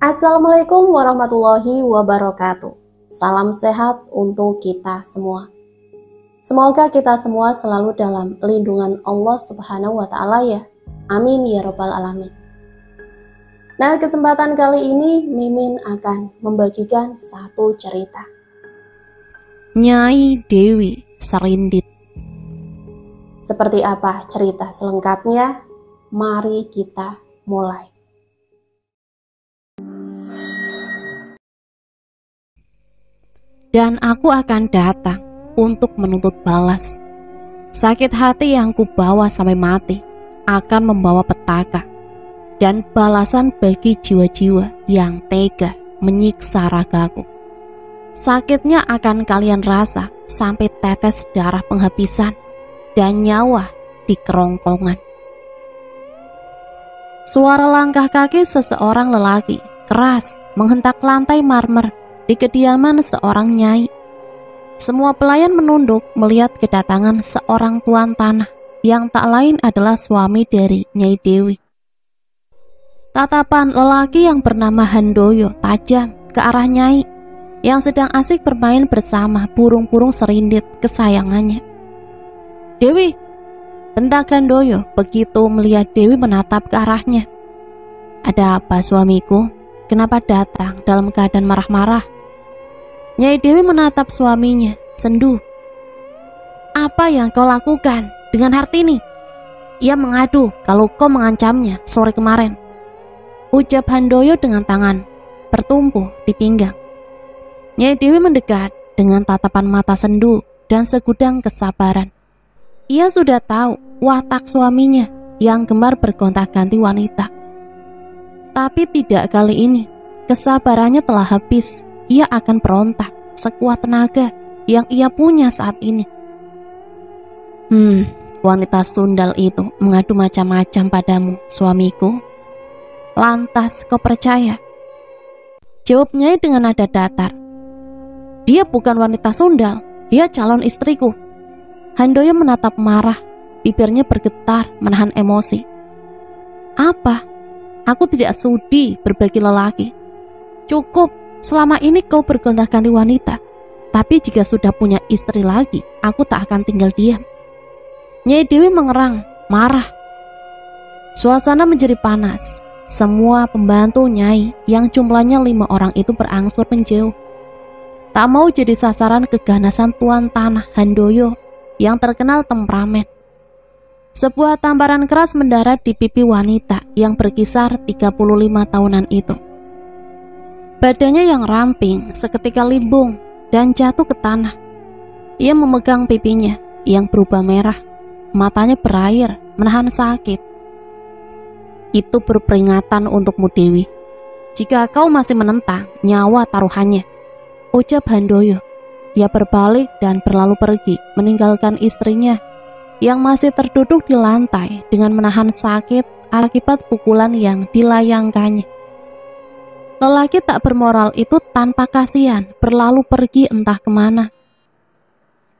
Assalamualaikum warahmatullahi wabarakatuh. Salam sehat untuk kita semua. Semoga kita semua selalu dalam lindungan Allah Subhanahu wa Ta'ala ya. Amin ya Rabbal 'Alamin. Nah, kesempatan kali ini Mimin akan membagikan satu cerita. Nyai Dewi Serindit. Seperti apa cerita selengkapnya? Mari kita mulai. Dan aku akan datang untuk menuntut balas. Sakit hati yang kubawa sampai mati akan membawa petaka dan balasan bagi jiwa-jiwa yang tega menyiksa ragaku. Sakitnya akan kalian rasa sampai tetes darah penghabisan dan nyawa di kerongkongan. Suara langkah kaki seseorang lelaki keras menghentak lantai marmer di kediaman seorang nyai. Semua pelayan menunduk melihat kedatangan seorang tuan tanah yang tak lain adalah suami dari Nyai Dewi. Tatapan lelaki yang bernama Handoyo tajam ke arah Nyai yang sedang asik bermain bersama burung-burung serindit kesayangannya. "Dewi!" bentak Handoyo begitu melihat Dewi menatap ke arahnya. "Ada apa suamiku? Kenapa datang dalam keadaan marah-marah?" Nyai Dewi menatap suaminya, sendu. "Apa yang kau lakukan dengan Hartini? Ia mengadu kalau kau mengancamnya sore kemarin," ucap Handoyo dengan tangan bertumpu di pinggang. Nyai Dewi mendekat dengan tatapan mata sendu dan segudang kesabaran. Ia sudah tahu watak suaminya yang gemar bergonta-ganti wanita. Tapi tidak kali ini, kesabarannya telah habis. Ia akan berontak sekuat tenaga yang ia punya saat ini. Wanita sundal itu mengadu macam-macam padamu, suamiku. Lantas kau percaya?" Jawabnya dengan nada datar. "Dia bukan wanita sundal, dia calon istriku." Handoyo menatap marah, bibirnya bergetar menahan emosi. "Apa? Aku tidak sudi berbagi lelaki. Cukup, selama ini kau bergonta-ganti wanita. Tapi jika sudah punya istri lagi, aku tak akan tinggal diam." Nyai Dewi mengerang, marah. Suasana menjadi panas. Semua pembantu Nyai yang jumlahnya 5 orang itu berangsur menjauh. Tak mau jadi sasaran keganasan tuan tanah Handoyo yang terkenal temperamen. Sebuah tamparan keras mendarat di pipi wanita yang berkisar 35 tahunan itu. Badannya yang ramping seketika limbung dan jatuh ke tanah. Ia memegang pipinya yang berubah merah, matanya berair menahan sakit. "Itu berperingatan untukmu, Dewi. Jika kau masih menentang, nyawa taruhannya," ucap Handoyo. Ia berbalik dan berlalu pergi, meninggalkan istrinya yang masih terduduk di lantai dengan menahan sakit akibat pukulan yang dilayangkannya. Lelaki tak bermoral itu tanpa kasihan berlalu pergi entah kemana.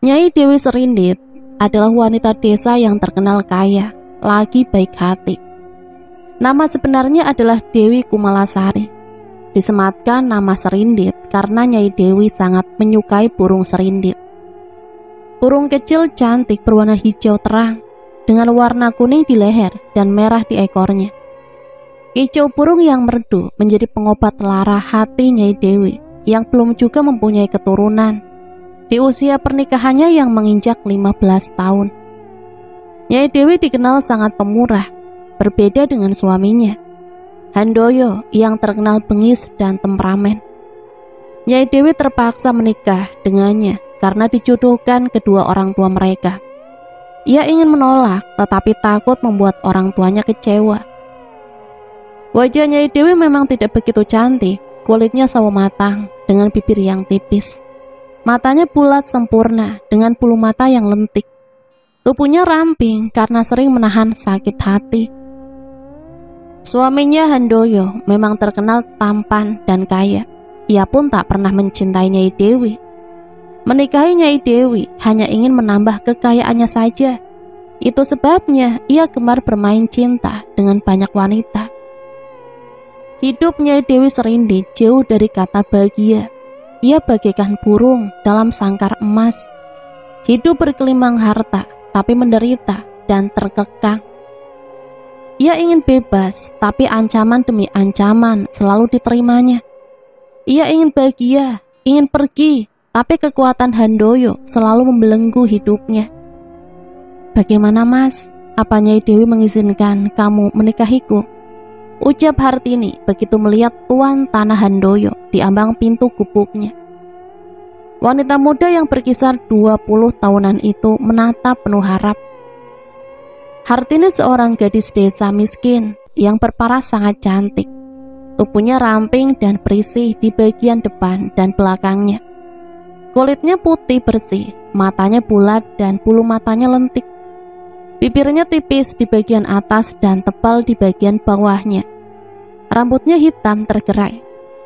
Nyai Dewi Serindit adalah wanita desa yang terkenal kaya, lagi baik hati. Nama sebenarnya adalah Dewi Kumalasari. Disematkan nama Serindit karena Nyai Dewi sangat menyukai burung serindit. Burung kecil cantik berwarna hijau terang dengan warna kuning di leher dan merah di ekornya. Kicau burung yang merdu menjadi pengobat lara hati Nyai Dewi yang belum juga mempunyai keturunan di usia pernikahannya yang menginjak 15 tahun. Nyai Dewi dikenal sangat pemurah, berbeda dengan suaminya Handoyo yang terkenal bengis dan temperamen. Nyai Dewi terpaksa menikah dengannya karena dijodohkan kedua orang tua mereka. Ia ingin menolak tetapi takut membuat orang tuanya kecewa. Wajah Nyai Dewi memang tidak begitu cantik, kulitnya sawo matang dengan bibir yang tipis. Matanya bulat sempurna dengan bulu mata yang lentik. Tubuhnya ramping karena sering menahan sakit hati. Suaminya Handoyo memang terkenal tampan dan kaya. Ia pun tak pernah mencintai Nyai Dewi. Menikahi Nyai Dewi hanya ingin menambah kekayaannya saja. Itu sebabnya ia gemar bermain cinta dengan banyak wanita. Hidup Nyai Dewi Serindi jauh dari kata bahagia. Ia bagaikan burung dalam sangkar emas. Hidup berkelimang harta, tapi menderita dan terkekang. Ia ingin bebas, tapi ancaman demi ancaman selalu diterimanya. Ia ingin bahagia, ingin pergi, tapi kekuatan Handoyo selalu membelenggu hidupnya. Bagaimana Mas? Apa Nyai Dewi mengizinkan kamu menikahiku? Ucap Hartini begitu melihat Tuan Tanah Handoyo di ambang pintu gubuknya. Wanita muda yang berkisar 20 tahunan itu menatap penuh harap. Hartini seorang gadis desa miskin yang berparas sangat cantik. Tubuhnya ramping dan bersih di bagian depan dan belakangnya. Kulitnya putih bersih, matanya bulat dan bulu matanya lentik. Bibirnya tipis di bagian atas dan tebal di bagian bawahnya. Rambutnya hitam tergerai.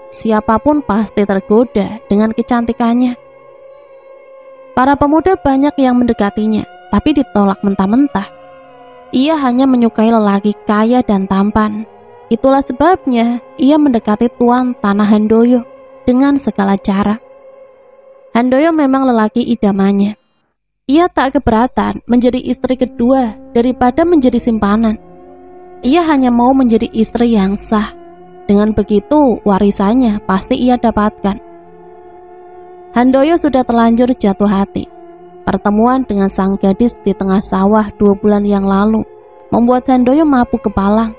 Siapapun pasti tergoda dengan kecantikannya. Para pemuda banyak yang mendekatinya, tapi ditolak mentah-mentah. Ia hanya menyukai lelaki kaya dan tampan. Itulah sebabnya ia mendekati Tuan Tanah Handoyo dengan segala cara. Handoyo memang lelaki idamannya. Ia tak keberatan menjadi istri kedua daripada menjadi simpanan. Ia hanya mau menjadi istri yang sah. Dengan begitu warisannya pasti ia dapatkan. Handoyo sudah terlanjur jatuh hati. Pertemuan dengan sang gadis di tengah sawah 2 bulan yang lalu membuat Handoyo mabuk kepalang.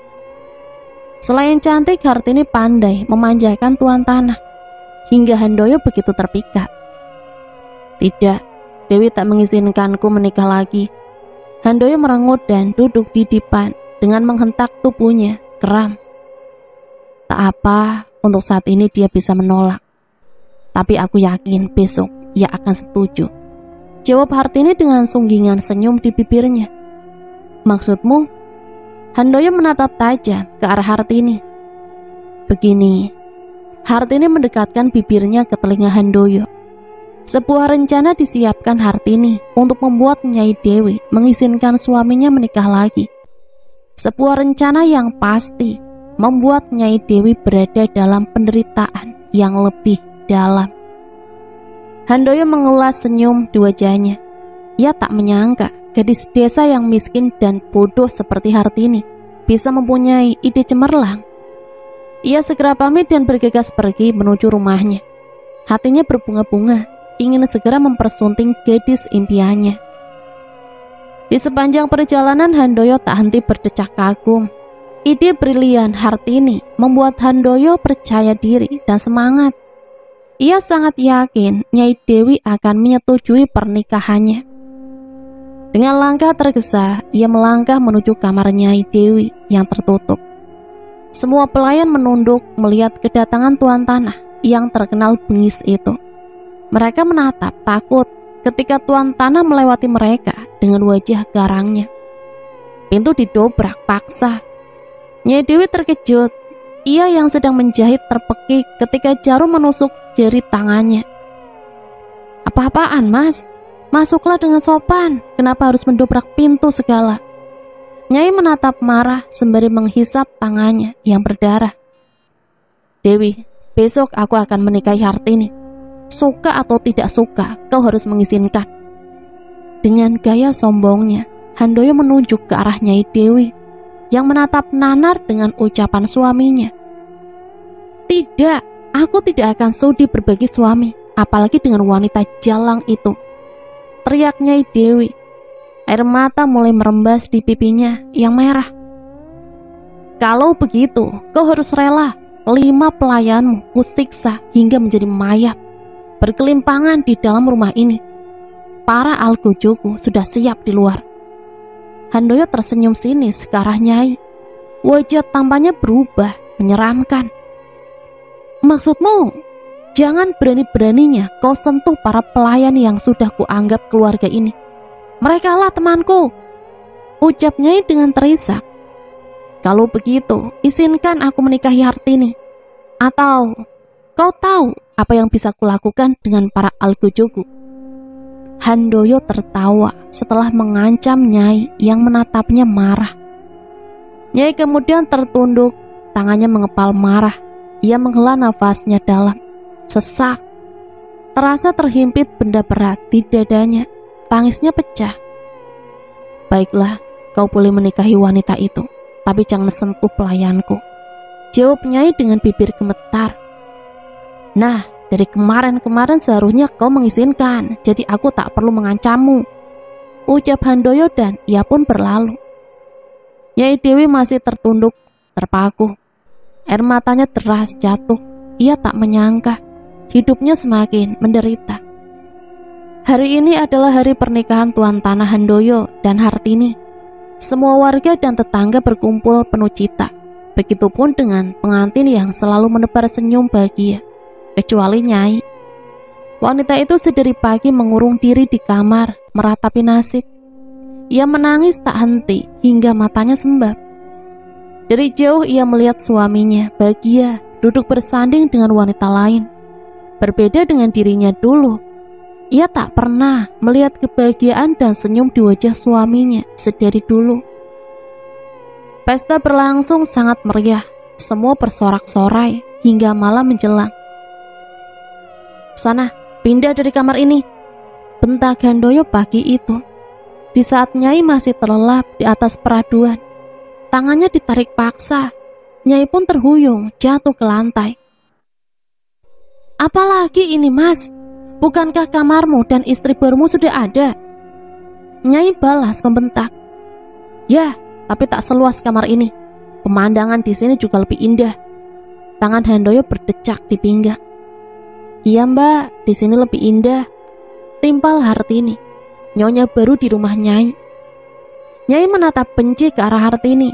Selain cantik, Hartini pandai memanjakan Tuan Tanah, hingga Handoyo begitu terpikat. Tidak, Dewi tak mengizinkanku menikah lagi. Handoyo merengut dan duduk di dipan dengan menghentak tubuhnya keram. Tak apa, untuk saat ini dia bisa menolak. Tapi aku yakin besok ia akan setuju. Jawab Hartini dengan sunggingan senyum di bibirnya. Maksudmu? Handoyo menatap tajam ke arah Hartini. Begini, Hartini mendekatkan bibirnya ke telinga Handoyo. Sebuah rencana disiapkan Hartini untuk membuat Nyai Dewi mengizinkan suaminya menikah lagi. Sebuah rencana yang pasti membuat Nyai Dewi berada dalam penderitaan yang lebih dalam. Handoyo mengulas senyum di wajahnya. Ia tak menyangka gadis desa yang miskin dan bodoh seperti Hartini bisa mempunyai ide cemerlang. Ia segera pamit dan bergegas pergi menuju rumahnya. Hatinya berbunga-bunga, ingin segera mempersunting gadis impiannya. Di sepanjang perjalanan Handoyo tak henti berdecak kagum. Ide brilian Hartini membuat Handoyo percaya diri dan semangat. Ia sangat yakin Nyai Dewi akan menyetujui pernikahannya. Dengan langkah tergesa, ia melangkah menuju kamar Nyai Dewi yang tertutup. Semua pelayan menunduk melihat kedatangan Tuan Tanah yang terkenal bengis itu. Mereka menatap takut ketika Tuan Tanah melewati mereka dengan wajah garangnya. Pintu didobrak paksa. Nyai Dewi terkejut. Ia yang sedang menjahit terpekik ketika jarum menusuk jari tangannya. Apa-apaan Mas? Masuklah dengan sopan. Kenapa harus mendobrak pintu segala? Nyai menatap marah sembari menghisap tangannya yang berdarah. Dewi, besok aku akan menikahi Hartini. Suka atau tidak suka, kau harus mengizinkan. Dengan gaya sombongnya, Handoyo menunjuk ke arah Nyai Dewi yang menatap nanar dengan ucapan suaminya. Tidak, aku tidak akan sudi berbagi suami, apalagi dengan wanita jalang itu. Teriak Nyai Dewi. Air mata mulai merembas di pipinya yang merah. Kalau begitu, kau harus rela 5 pelayanmu kusiksa hingga menjadi mayat, berkelimpangan di dalam rumah ini. Para algojoku sudah siap di luar. Handoyo tersenyum sinis ke arah Nyai. Wajah tampaknya berubah, menyeramkan. Maksudmu, jangan berani-beraninya kau sentuh para pelayan yang sudah kuanggap keluarga ini. Mereka lah temanku, ucap Nyai dengan terisak. Kalau begitu, izinkan aku menikahi Hartini. Atau kau tahu apa yang bisa kulakukan dengan para algojoku? Handoyo tertawa setelah mengancam Nyai yang menatapnya marah. Nyai kemudian tertunduk tangannya mengepal marah. Ia menghela nafasnya dalam, sesak. Terasa terhimpit benda berat di dadanya. Tangisnya pecah. Baiklah, kau boleh menikahi wanita itu, tapi jangan sentuh pelayanku, jawab Nyai dengan bibir gemetar. Nah, dari kemarin-kemarin seharusnya kau mengizinkan, jadi aku tak perlu mengancammu, ucap Handoyo dan ia pun berlalu. Nyai Dewi masih tertunduk, terpaku. Air matanya deras jatuh. Ia tak menyangka hidupnya semakin menderita. Hari ini adalah hari pernikahan Tuan Tanah Handoyo dan Hartini. Semua warga dan tetangga berkumpul penuh cita. Begitupun dengan pengantin yang selalu menebar senyum bahagia, kecuali Nyai. Wanita itu sedari pagi mengurung diri di kamar, meratapi nasib. Ia menangis tak henti hingga matanya sembab. Dari jauh ia melihat suaminya bahagia duduk bersanding dengan wanita lain. Berbeda dengan dirinya dulu, ia tak pernah melihat kebahagiaan dan senyum di wajah suaminya sedari dulu. Pesta berlangsung sangat meriah, semua bersorak-sorai hingga malam menjelang. Sana, pindah dari kamar ini, bentak Handoyo pagi itu. Di saat Nyai masih terlelap di atas peraduan, tangannya ditarik paksa. Nyai pun terhuyung jatuh ke lantai. Apalagi ini mas? Bukankah kamarmu dan istri barumu sudah ada? Nyai balas membentak. Ya, tapi tak seluas kamar ini. Pemandangan di sini juga lebih indah. Tangan Handoyo berdecak di pinggang. Iya mbak, di sini lebih indah, timpal Hartini, nyonya baru di rumah Nyai. Nyai menatap benci ke arah Hartini.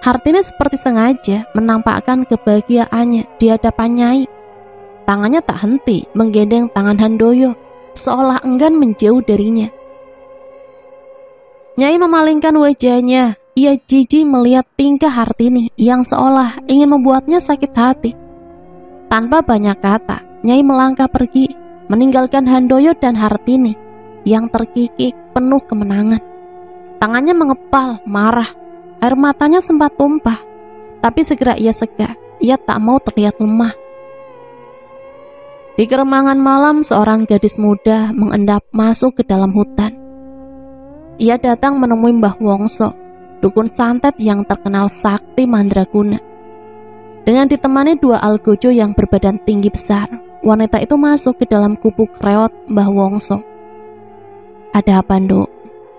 Hartini seperti sengaja menampakkan kebahagiaannya di hadapan Nyai. Tangannya tak henti menggendeng tangan Handoyo, seolah enggan menjauh darinya. Nyai memalingkan wajahnya. Ia jijik melihat tingkah Hartini yang seolah ingin membuatnya sakit hati. Tanpa banyak kata, Nyai melangkah pergi, meninggalkan Handoyo dan Hartini yang terkikik penuh kemenangan. Tangannya mengepal, marah. Air matanya sempat tumpah, tapi segera ia seka. Ia tak mau terlihat lemah. Di keremangan malam, seorang gadis muda mengendap masuk ke dalam hutan. Ia datang menemui Mbah Wongso, dukun santet yang terkenal sakti mandraguna. Dengan ditemani dua algojo yang berbadan tinggi besar, wanita itu masuk ke dalam gubuk reot Mbah Wongso. Ada apa, Nduk?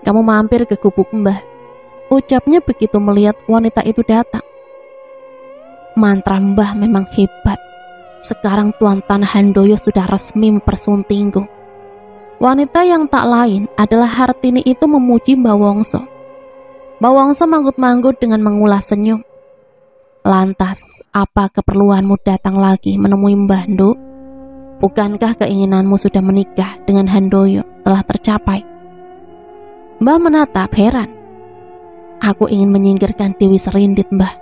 Kamu mampir ke gubuk Mbah, ucapnya begitu melihat wanita itu datang. Mantra Mbah memang hebat. Sekarang Tuan Tanah Handoyo sudah resmi mempersuntingku. Wanita yang tak lain adalah Hartini itu memuji Mbah Wongso. Mbah Wongso manggut-manggut dengan mengulas senyum. Lantas, apa keperluanmu datang lagi menemui Mbah, Nduk? Bukankah keinginanmu sudah menikah dengan Handoyo telah tercapai? Mbah menatap heran. Aku ingin menyingkirkan Dewi Serindit, Mbah.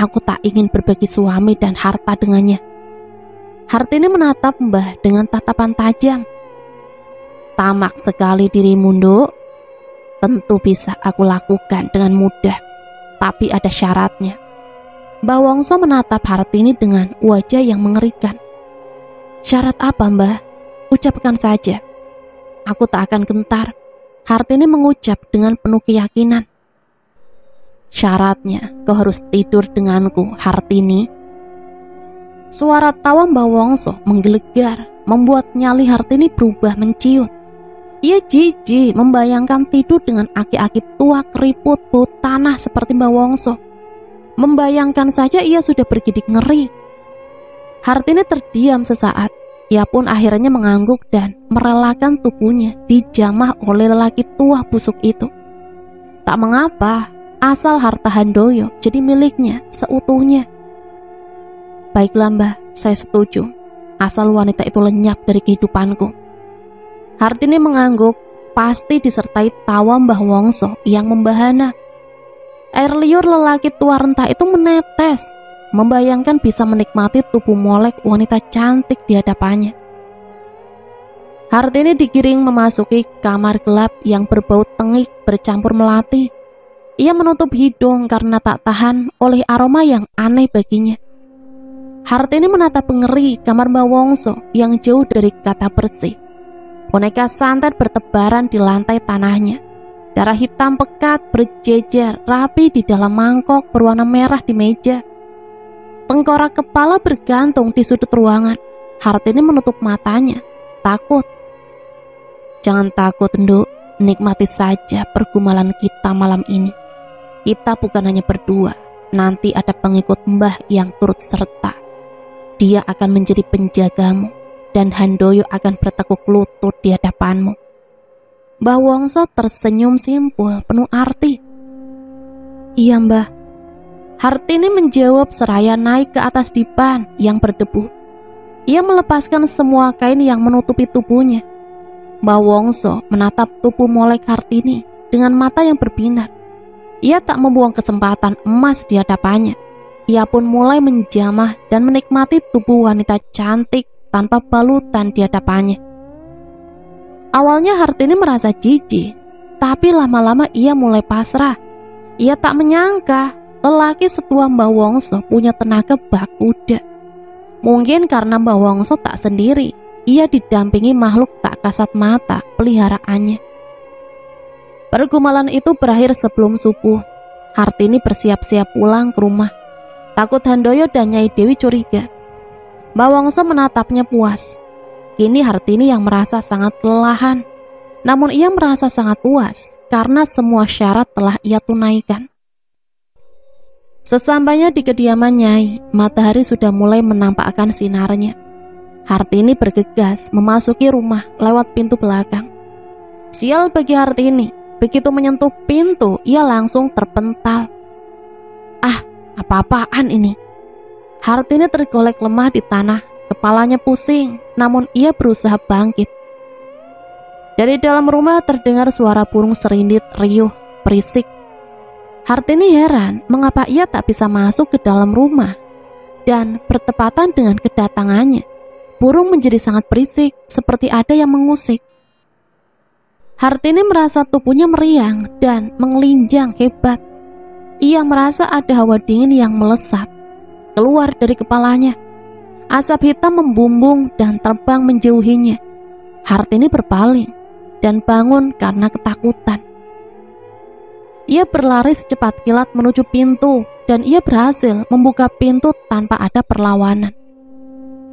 Aku tak ingin berbagi suami dan harta dengannya. Hartini menatap Mbah dengan tatapan tajam. Tamak sekali dirimu, Nduk. Tentu bisa aku lakukan dengan mudah, tapi ada syaratnya. Mbah Wongso menatap Hartini dengan wajah yang mengerikan. Syarat apa, Mbah? Ucapkan saja. Aku tak akan gentar. Hartini mengucap dengan penuh keyakinan. Syaratnya, kau harus tidur denganku, Hartini. Suara tawa Mbah Wongso menggelegar, membuat nyali Hartini berubah menciut. Ia jijik membayangkan tidur dengan aki-aki tua keriput bau tanah seperti Mbah Wongso. Membayangkan saja ia sudah bergidik ngeri. Hartini terdiam sesaat. Ia pun akhirnya mengangguk dan merelakan tubuhnya dijamah oleh lelaki tua busuk itu. Tak mengapa, asal harta Handoyo jadi miliknya seutuhnya. Baiklah Mbah, saya setuju. Asal wanita itu lenyap dari kehidupanku. Hartini mengangguk, pasti disertai tawa Mbah Wongso yang membahana. Air liur lelaki tua renta itu menetes, membayangkan bisa menikmati tubuh molek wanita cantik di hadapannya. Hartini digiring memasuki kamar gelap yang berbau tengik bercampur melati. Ia menutup hidung karena tak tahan oleh aroma yang aneh baginya. Hartini menatap ngeri kamar Mbak Wongso yang jauh dari kata bersih. Boneka santet bertebaran di lantai tanahnya. Darah hitam pekat berjejer rapi di dalam mangkok berwarna merah di meja. Tengkorak kepala bergantung di sudut ruangan. Hartini menutup matanya, takut. Jangan takut, Nduk. Nikmati saja pergumalan kita malam ini. Kita bukan hanya berdua, nanti ada pengikut Mbah yang turut serta. Dia akan menjadi penjagamu, dan Handoyo akan bertekuk lutut di hadapanmu. Mbah Wongso tersenyum simpul, penuh arti. Iya, Mbah. Hartini menjawab seraya naik ke atas dipan yang berdebu. Ia melepaskan semua kain yang menutupi tubuhnya. Mbah Wongso menatap tubuh molek Hartini dengan mata yang berbinar. Ia tak membuang kesempatan emas di hadapannya. Ia pun mulai menjamah dan menikmati tubuh wanita cantik tanpa balutan di hadapannya. Awalnya Hartini merasa jijik, tapi lama-lama ia mulai pasrah. Ia tak menyangka lelaki setua Mbah Wongso punya tenaga bak kuda. Mungkin karena Mbah Wongso tak sendiri, ia didampingi makhluk tak kasat mata peliharaannya. Pergumalan itu berakhir sebelum subuh. Hartini bersiap-siap pulang ke rumah. Takut Handoyo dan Nyai Dewi curiga. Mbah Wongso menatapnya puas. Kini Hartini yang merasa sangat kelelahan. Namun ia merasa sangat puas karena semua syarat telah ia tunaikan. Sesampainya di kediaman Nyai, matahari sudah mulai menampakkan sinarnya. Hartini bergegas memasuki rumah lewat pintu belakang. Sial bagi Hartini, begitu menyentuh pintu ia langsung terpental. Ah, apa-apaan ini? Hartini tergolek lemah di tanah, kepalanya pusing, namun ia berusaha bangkit. Dari dalam rumah terdengar suara burung serindit riuh, berisik. Hartini heran mengapa ia tak bisa masuk ke dalam rumah. Dan bertepatan dengan kedatangannya, burung menjadi sangat berisik, seperti ada yang mengusik. Hartini merasa tubuhnya meriang dan mengelinjang hebat. Ia merasa ada hawa dingin yang melesat keluar dari kepalanya. Asap hitam membumbung dan terbang menjauhinya. Hartini berpaling dan bangun karena ketakutan. Ia berlari secepat kilat menuju pintu dan ia berhasil membuka pintu tanpa ada perlawanan.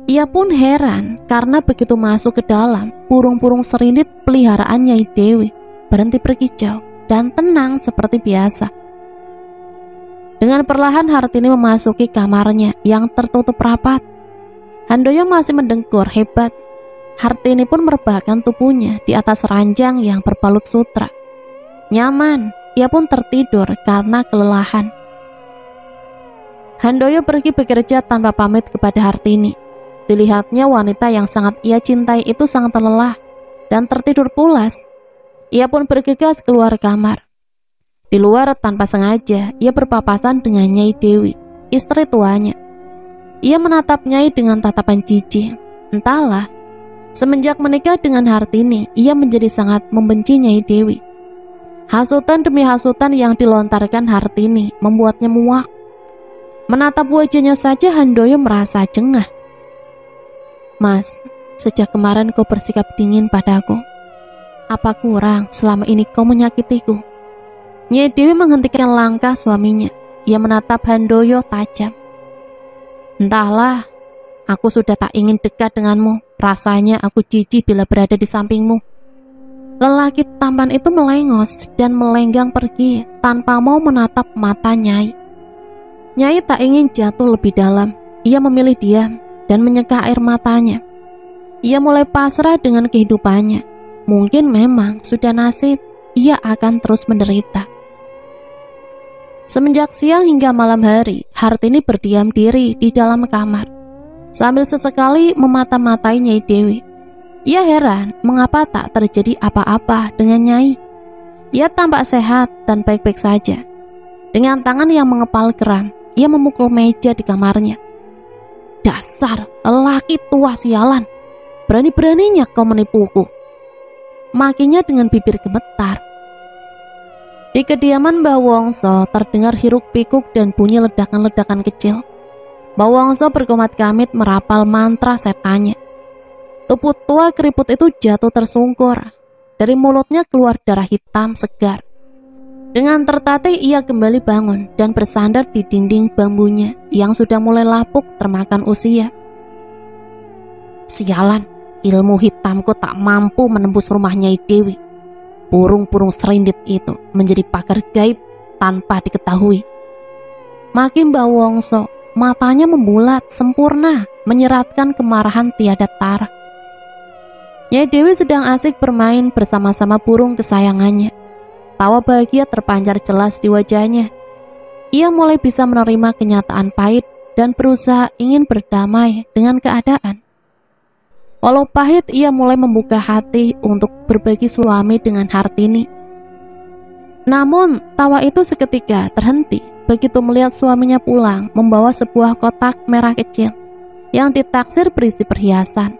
Ia pun heran karena begitu masuk ke dalam, burung-burung serindit peliharaan Nyai Dewi berhenti berkicau dan tenang seperti biasa. Dengan perlahan Hartini memasuki kamarnya yang tertutup rapat. Handoyo masih mendengkur hebat. Hartini pun merebahkan tubuhnya di atas ranjang yang berbalut sutra. Nyaman, ia pun tertidur karena kelelahan. Handoyo pergi bekerja tanpa pamit kepada Hartini. Dilihatnya wanita yang sangat ia cintai itu sangat lelah dan tertidur pulas. Ia pun bergegas keluar kamar. Di luar tanpa sengaja, ia berpapasan dengan Nyai Dewi, istri tuanya. Ia menatap Nyai dengan tatapan jijik. Entahlah, semenjak menikah dengan Hartini, ia menjadi sangat membenci Nyai Dewi. Hasutan demi hasutan yang dilontarkan Hartini membuatnya muak. Menatap wajahnya saja Handoyo merasa jengah. Mas, sejak kemarin kau bersikap dingin padaku. Apa kurang selama ini kau menyakitiku? Nyai Dewi menghentikan langkah suaminya. Ia menatap Handoyo tajam. Entahlah, aku sudah tak ingin dekat denganmu. Rasanya aku jijik bila berada di sampingmu. Lelaki tampan itu melengos dan melenggang pergi tanpa mau menatap mata Nyai. Nyai tak ingin jatuh lebih dalam. Ia memilih diam dan menyeka air matanya. Ia mulai pasrah dengan kehidupannya. Mungkin memang sudah nasib, ia akan terus menderita. Semenjak siang hingga malam hari, Hartini berdiam diri di dalam kamar, sambil sesekali memata-matai Nyai Dewi. Ia heran mengapa tak terjadi apa-apa dengan Nyai. Ia tampak sehat dan baik-baik saja. Dengan tangan yang mengepal geram, ia memukul meja di kamarnya. Dasar lelaki tua sialan, berani-beraninya kau menipuku. Makinya dengan bibir gemetar. Di kediaman Mbah Wongso terdengar hiruk-pikuk dan bunyi ledakan-ledakan kecil. Mbah Wongso berkomat-kamit merapal mantra setannya. Tubuh tua keriput itu jatuh tersungkur. Dari mulutnya keluar darah hitam segar. Dengan tertatih ia kembali bangun dan bersandar di dinding bambunya yang sudah mulai lapuk termakan usia. Sialan, ilmu hitamku tak mampu menembus rumah Nyai Dewi. Burung-burung serindit itu menjadi pakar gaib tanpa diketahui. Makin Mbah Wongso, matanya membulat sempurna menyeratkan kemarahan tiada tara. Nyai Dewi sedang asik bermain bersama-sama burung kesayangannya. Tawa bahagia terpancar jelas di wajahnya. Ia mulai bisa menerima kenyataan pahit dan berusaha ingin berdamai dengan keadaan. Walau pahit, ia mulai membuka hati untuk berbagi suami dengan Hartini. Namun, tawa itu seketika terhenti begitu melihat suaminya pulang membawa sebuah kotak merah kecil yang ditaksir berisi perhiasan.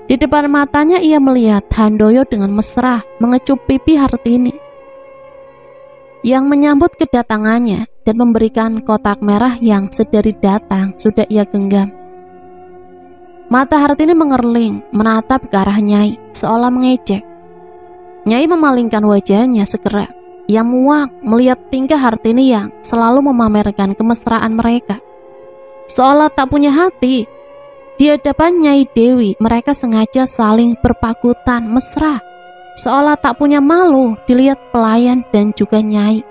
Di depan matanya ia melihat Handoyo dengan mesra mengecup pipi Hartini yang menyambut kedatangannya dan memberikan kotak merah yang sedari datang sudah ia genggam. Mata Hartini mengerling menatap ke arah Nyai seolah mengejek. Nyai memalingkan wajahnya segera. Ia muak melihat tingkah Hartini yang selalu memamerkan kemesraan mereka. Seolah tak punya hati. Di hadapan Nyai Dewi mereka sengaja saling berpagutan mesra. Seolah tak punya malu dilihat pelayan dan juga Nyai.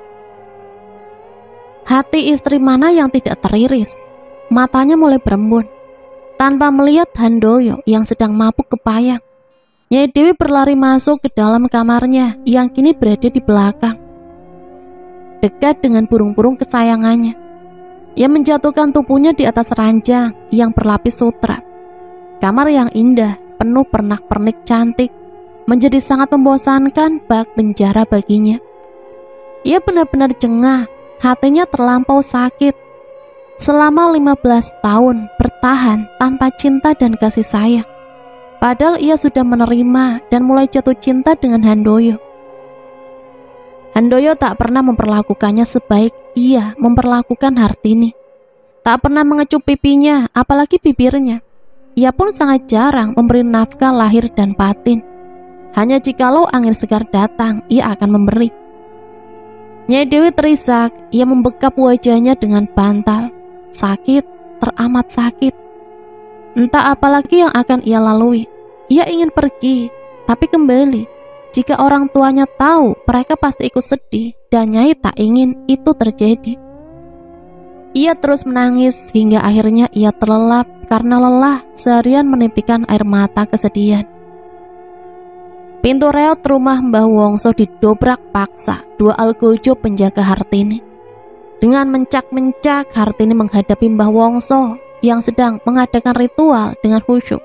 Hati istri mana yang tidak teriris. Matanya mulai berembun. Tanpa melihat Handoyo yang sedang mabuk kepayang, Nyai Dewi berlari masuk ke dalam kamarnya yang kini berada di belakang, dekat dengan burung-burung kesayangannya. Ia menjatuhkan tubuhnya di atas ranjang yang berlapis sutra. Kamar yang indah, penuh pernak-pernik cantik, menjadi sangat membosankan bak penjara baginya. Ia benar-benar jengah, hatinya terlampau sakit. Selama 15 tahun bertahan tanpa cinta dan kasih sayang. Padahal ia sudah menerima dan mulai jatuh cinta dengan Handoyo. Handoyo tak pernah memperlakukannya sebaik ia memperlakukan Hartini. Tak pernah mengecup pipinya, apalagi bibirnya. Ia pun sangat jarang memberi nafkah lahir dan batin. Hanya jikalau angin segar datang, ia akan memberi. Nyai Dewi terisak, ia membekap wajahnya dengan bantal. Sakit, teramat sakit. Entah apalagi yang akan ia lalui. Ia ingin pergi, tapi kembali. Jika orang tuanya tahu, mereka pasti ikut sedih, dan Nyai tak ingin itu terjadi. Ia terus menangis hingga akhirnya ia terlelap karena lelah seharian menitikan air mata kesedihan. Pintu reot rumah Mbah Wongso didobrak paksa dua algojo penjaga Hartini. Dengan mencak-mencak, Hartini menghadapi Mbah Wongso yang sedang mengadakan ritual dengan khusyuk.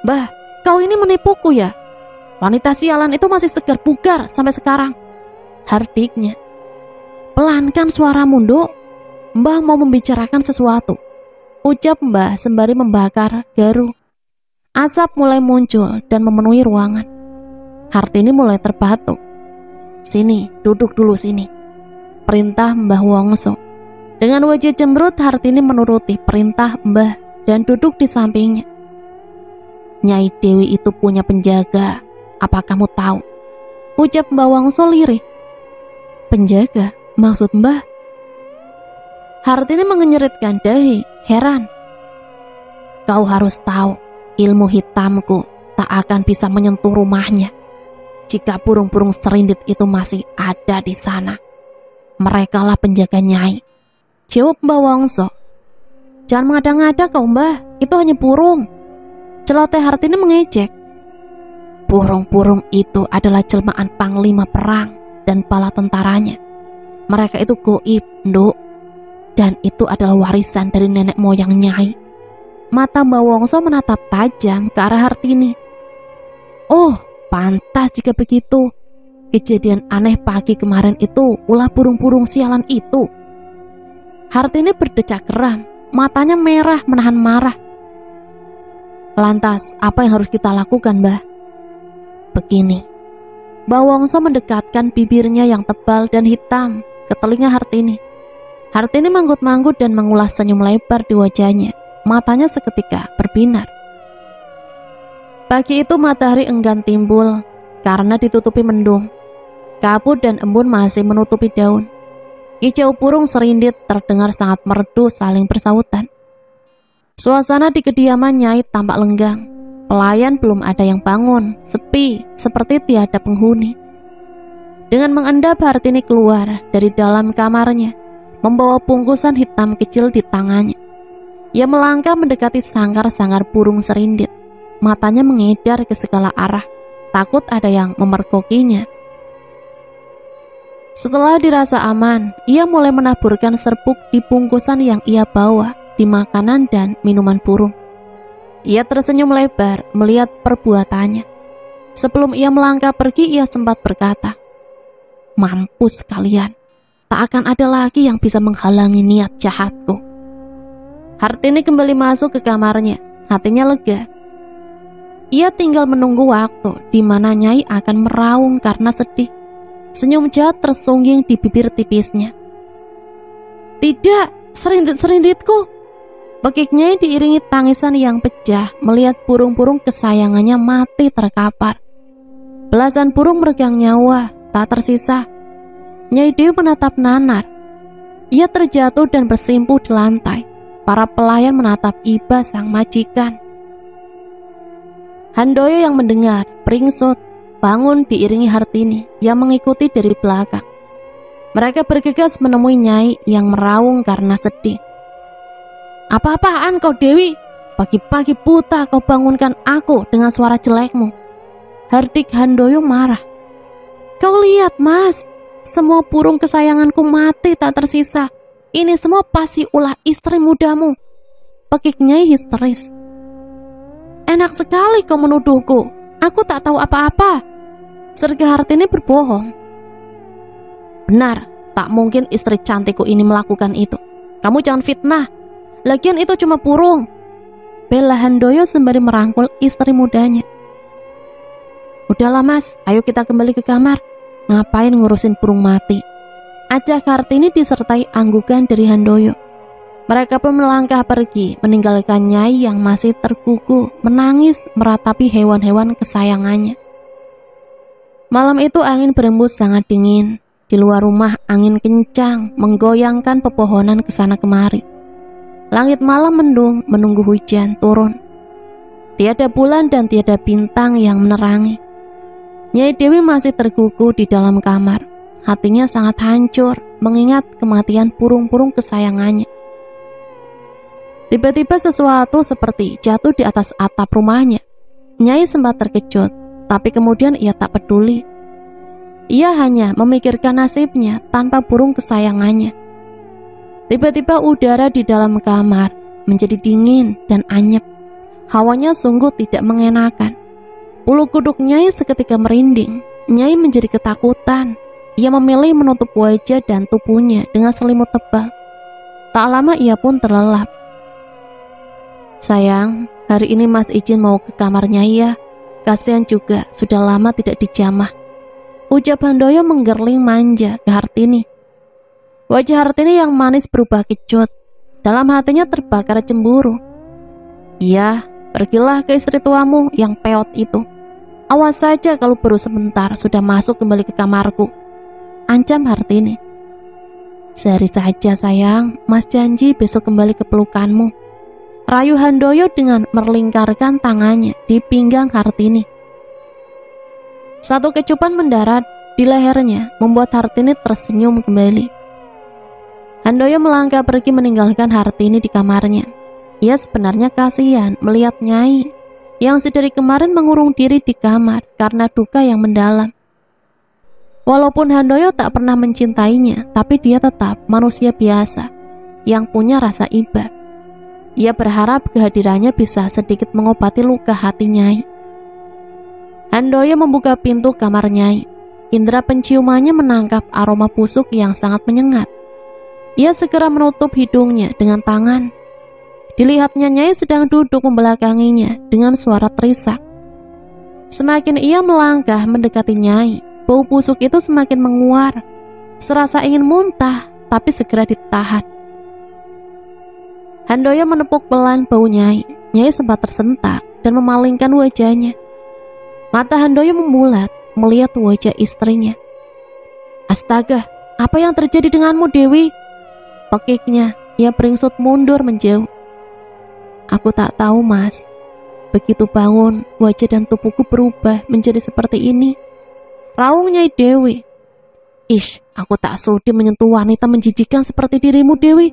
"Mbah, kau ini menipuku ya? Wanita sialan itu masih segar bugar sampai sekarang," hardiknya. "Pelankan suaramu, Nduk. Mbah mau membicarakan sesuatu," ucap Mbah sembari membakar garu. Asap mulai muncul dan memenuhi ruangan. Hartini mulai terbatuk. "Sini, duduk dulu sini," perintah Mbah Wongso. Dengan wajah cemberut, Hartini menuruti perintah Mbah dan duduk di sampingnya. "Nyai Dewi itu punya penjaga, apa kamu tahu?" ucap Mbah Wongso lirih. "Penjaga? Maksud Mbah?" Hartini mengenyeritkan dahi, heran. "Kau harus tahu, ilmu hitamku tak akan bisa menyentuh rumahnya. Jika burung-burung serindit itu masih ada di sana, merekalah penjaga Nyai," jawab Mbah Wongso. "Jangan mengada-ngada kau, Mbah, itu hanya burung," celoteh Hartini mengejek. "Burung-burung itu adalah jelmaan panglima perang dan bala tentaranya. Mereka itu goib, Nduk, dan itu adalah warisan dari nenek moyang Nyai." Mata Mbah Wongso menatap tajam ke arah Hartini. "Oh, pantas jika begitu. Kejadian aneh pagi kemarin itu ulah burung-burung sialan itu." Hartini berdecak geram, matanya merah menahan marah. "Lantas apa yang harus kita lakukan, Mbah?" "Begini, Bawongso mendekatkan bibirnya yang tebal dan hitam ke telinga Hartini. Hartini manggut-manggut dan mengulas senyum lebar di wajahnya. Matanya seketika berbinar. Pagi itu matahari enggan timbul karena ditutupi mendung. Kabut dan embun masih menutupi daun. Kicau burung serindit terdengar sangat merdu saling bersautan. Suasana di kediaman Nyai tampak lenggang. Pelayan belum ada yang bangun, sepi seperti tiada penghuni. Dengan mengendap Hartini keluar dari dalam kamarnya, membawa bungkusan hitam kecil di tangannya. Ia melangkah mendekati sangkar-sangkar burung serindit. Matanya mengedar ke segala arah, takut ada yang memergokinya. Setelah dirasa aman, ia mulai menaburkan serbuk di bungkusan yang ia bawa di makanan dan minuman burung. Ia tersenyum lebar melihat perbuatannya. Sebelum ia melangkah pergi, ia sempat berkata, "Mampus kalian, tak akan ada lagi yang bisa menghalangi niat jahatku." Hartini kembali masuk ke kamarnya, hatinya lega. Ia tinggal menunggu waktu di mana Nyai akan meraung karena sedih. Senyum jahat tersungging di bibir tipisnya. "Tidak, serindit-serinditku!" Bekik Nyai diiringi tangisan yang pecah melihat burung-burung kesayangannya mati terkapar. Belasan burung meregang nyawa, tak tersisa. Nyai Dewi menatap nanar. Ia terjatuh dan bersimpuh di lantai. Para pelayan menatap iba sang majikan. Handoyo yang mendengar pringsut bangun diiringi Hartini yang mengikuti dari belakang. Mereka bergegas menemui Nyai yang meraung karena sedih. "Apa-apaan kau Dewi? Pagi-pagi buta kau bangunkan aku dengan suara jelekmu." Hardik Handoyo marah. "Kau lihat mas, semua burung kesayanganku mati tak tersisa. Ini semua pasti ulah istri mudamu." Pekik Nyai histeris. "Enak sekali kau menuduhku. Aku tak tahu apa-apa." Serga Hartini berbohong. "Benar, tak mungkin istri cantikku ini melakukan itu. Kamu jangan fitnah. Lagian itu cuma burung." Bela Handoyo sembari merangkul istri mudanya. "Udahlah mas, ayo kita kembali ke kamar. Ngapain ngurusin burung mati?" Ajak Hartini disertai anggukan dari Handoyo. Mereka pun melangkah pergi, meninggalkan Nyai yang masih tergugu, menangis meratapi hewan-hewan kesayangannya. Malam itu angin berembus sangat dingin. Di luar rumah angin kencang menggoyangkan pepohonan kesana kemari. Langit malam mendung menunggu hujan turun. Tiada bulan dan tiada bintang yang menerangi. Nyai Dewi masih tergugu di dalam kamar. Hatinya sangat hancur mengingat kematian burung-burung kesayangannya. Tiba-tiba sesuatu seperti jatuh di atas atap rumahnya. Nyai sempat terkejut, tapi kemudian ia tak peduli. Ia hanya memikirkan nasibnya tanpa burung kesayangannya. Tiba-tiba udara di dalam kamar menjadi dingin dan anyep. Hawanya sungguh tidak mengenakan. Bulu kuduk Nyai seketika merinding. Nyai menjadi ketakutan. Ia memilih menutup wajah dan tubuhnya dengan selimut tebal. Tak lama ia pun terlelap. "Sayang, hari ini mas izin mau ke kamarnya ya. Kasihan juga sudah lama tidak dijamah." Ucap Handoyo menggerling manja ke Hartini. Wajah Hartini yang manis berubah kecut. Dalam hatinya terbakar cemburu. "Iya, pergilah ke istri tuamu yang peot itu. Awas saja kalau baru sebentar sudah masuk kembali ke kamarku," ancam Hartini. "Sehari saja sayang, mas janji besok kembali ke pelukanmu," rayu Handoyo dengan melingkarkan tangannya di pinggang Hartini. Satu kecupan mendarat di lehernya membuat Hartini tersenyum kembali. Handoyo melangkah pergi meninggalkan Hartini di kamarnya. Ia sebenarnya kasihan melihat Nyai yang sedari kemarin mengurung diri di kamar karena duka yang mendalam. Walaupun Handoyo tak pernah mencintainya, tapi dia tetap manusia biasa yang punya rasa iba. Ia berharap kehadirannya bisa sedikit mengobati luka hati Nyai. Handoyo membuka pintu kamar Nyai. Indera penciumannya menangkap aroma busuk yang sangat menyengat. Ia segera menutup hidungnya dengan tangan. Dilihatnya Nyai sedang duduk membelakanginya dengan suara terisak. Semakin ia melangkah mendekati Nyai, bau busuk itu semakin menguar. Serasa ingin muntah, tapi segera ditahan. Handoyo menepuk pelan bau Nyai. Nyai sempat tersentak dan memalingkan wajahnya. Mata Handoyo membulat melihat wajah istrinya. Astaga, apa yang terjadi denganmu, Dewi? Pekiknya. Ia beringsut mundur menjauh. Aku tak tahu, Mas. Begitu bangun, wajah dan tubuhku berubah menjadi seperti ini. Raung Nyai Dewi. Ish, aku tak sudi menyentuh wanita menjijikan seperti dirimu, Dewi.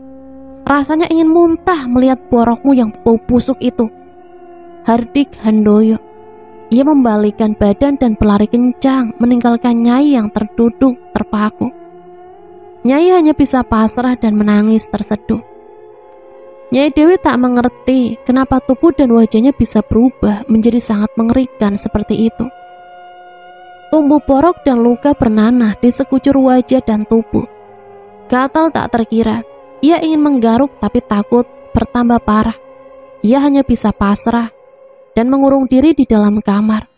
Rasanya ingin muntah melihat borokmu yang bau busuk itu. Hardik Handoyo. Ia membalikkan badan dan berlari kencang, meninggalkan Nyai yang terduduk terpaku. Nyai hanya bisa pasrah dan menangis terseduh. Nyai Dewi tak mengerti kenapa tubuh dan wajahnya bisa berubah menjadi sangat mengerikan seperti itu. Tumbuh borok dan luka bernanah di sekucur wajah dan tubuh. Gatal tak terkira. Ia ingin menggaruk tapi takut bertambah parah. Ia hanya bisa pasrah dan mengurung diri di dalam kamar.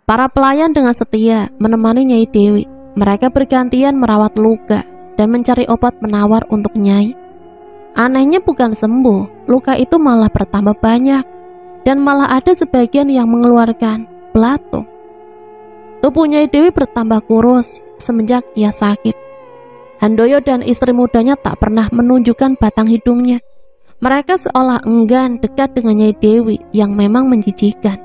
Para pelayan dengan setia menemani Nyai Dewi. Mereka bergantian merawat luka dan mencari obat penawar untuk Nyai. Anehnya bukan sembuh, luka itu malah bertambah banyak dan malah ada sebagian yang mengeluarkan belatung. Tubuh Nyai Dewi bertambah kurus semenjak ia sakit. Handoyo dan istri mudanya tak pernah menunjukkan batang hidungnya. Mereka seolah enggan dekat dengan Nyai Dewi yang memang menjijikan.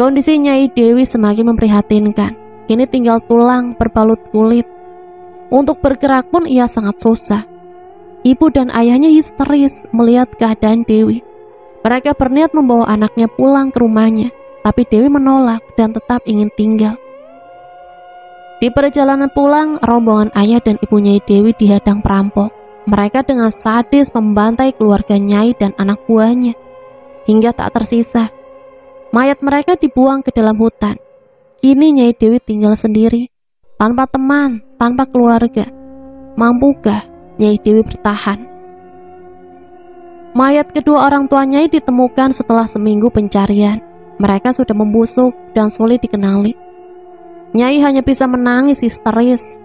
Kondisi Nyai Dewi semakin memprihatinkan. Kini tinggal tulang berbalut kulit. Untuk bergerak pun ia sangat susah. Ibu dan ayahnya histeris melihat keadaan Dewi. Mereka berniat membawa anaknya pulang ke rumahnya, tapi Dewi menolak dan tetap ingin tinggal. Di perjalanan pulang, rombongan ayah dan ibu Nyai Dewi dihadang perampok. Mereka dengan sadis membantai keluarga Nyai dan anak buahnya, hingga tak tersisa. Mayat mereka dibuang ke dalam hutan. Kini Nyai Dewi tinggal sendiri, tanpa teman, tanpa keluarga. Mampukah Nyai Dewi bertahan? Mayat kedua orang tua Nyai ditemukan setelah seminggu pencarian. Mereka sudah membusuk dan sulit dikenali. Nyai hanya bisa menangis histeris.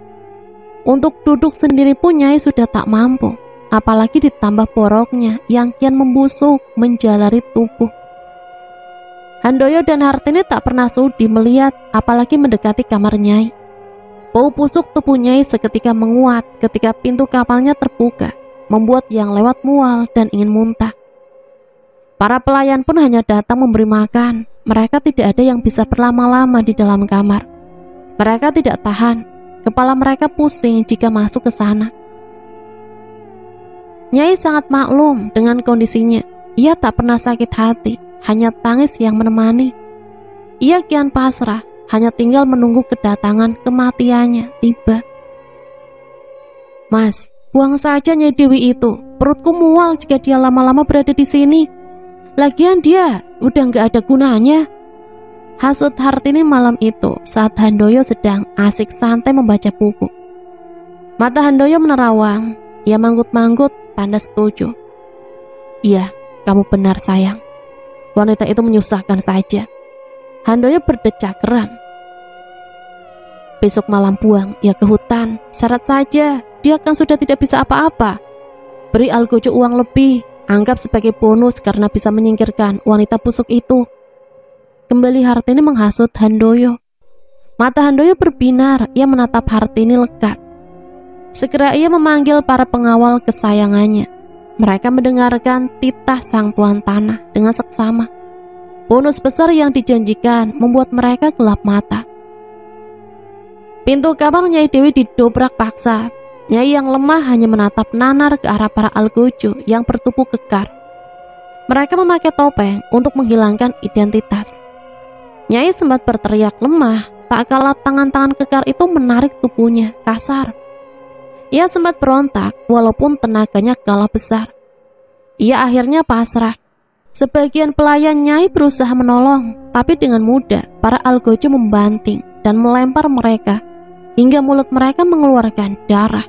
Untuk duduk sendiri pun Nyai sudah tak mampu, apalagi ditambah boroknya yang kian membusuk menjalari tubuh. Handoyo dan Hartini tak pernah sudi melihat, apalagi mendekati kamar Nyai. Bau busuk tubuh Nyai seketika menguat ketika pintu kamarnya terbuka, membuat yang lewat mual dan ingin muntah. Para pelayan pun hanya datang memberi makan. Mereka tidak ada yang bisa berlama-lama di dalam kamar. Mereka tidak tahan, kepala mereka pusing jika masuk ke sana. Nyai sangat maklum dengan kondisinya. Ia tak pernah sakit hati, hanya tangis yang menemani. Ia kian pasrah, hanya tinggal menunggu kedatangan kematiannya tiba. Mas, buang saja Nyai Dewi itu. Perutku mual jika dia lama-lama berada di sini. Lagian dia udah gak ada gunanya. Hasut Hartini malam itu saat Handoyo sedang asik santai membaca buku. Mata Handoyo menerawang. Ia manggut-manggut tanda setuju. Iya, kamu benar sayang. Wanita itu menyusahkan saja. Handoyo berdecak geram. Besok malam buang ia ke hutan. Syarat saja, dia kan sudah tidak bisa apa-apa. Beri Algojo uang lebih, anggap sebagai bonus karena bisa menyingkirkan wanita busuk itu. Kembali Hartini menghasut Handoyo. Mata Handoyo berbinar, ia menatap Hartini lekat. Segera ia memanggil para pengawal kesayangannya. Mereka mendengarkan titah sang tuan tanah dengan seksama. Bonus besar yang dijanjikan membuat mereka gelap mata. Pintu kamar Nyai Dewi didobrak paksa. Nyai yang lemah hanya menatap nanar ke arah para Algojo yang bertubuh kekar. Mereka memakai topeng untuk menghilangkan identitas. Nyai sempat berteriak lemah, tak kalah tangan-tangan kekar itu menarik tubuhnya kasar. Ia sempat berontak walaupun tenaganya kalah besar. Ia akhirnya pasrah. Sebagian pelayan Nyai berusaha menolong, tapi dengan mudah para Algojo membanting dan melempar mereka hingga mulut mereka mengeluarkan darah.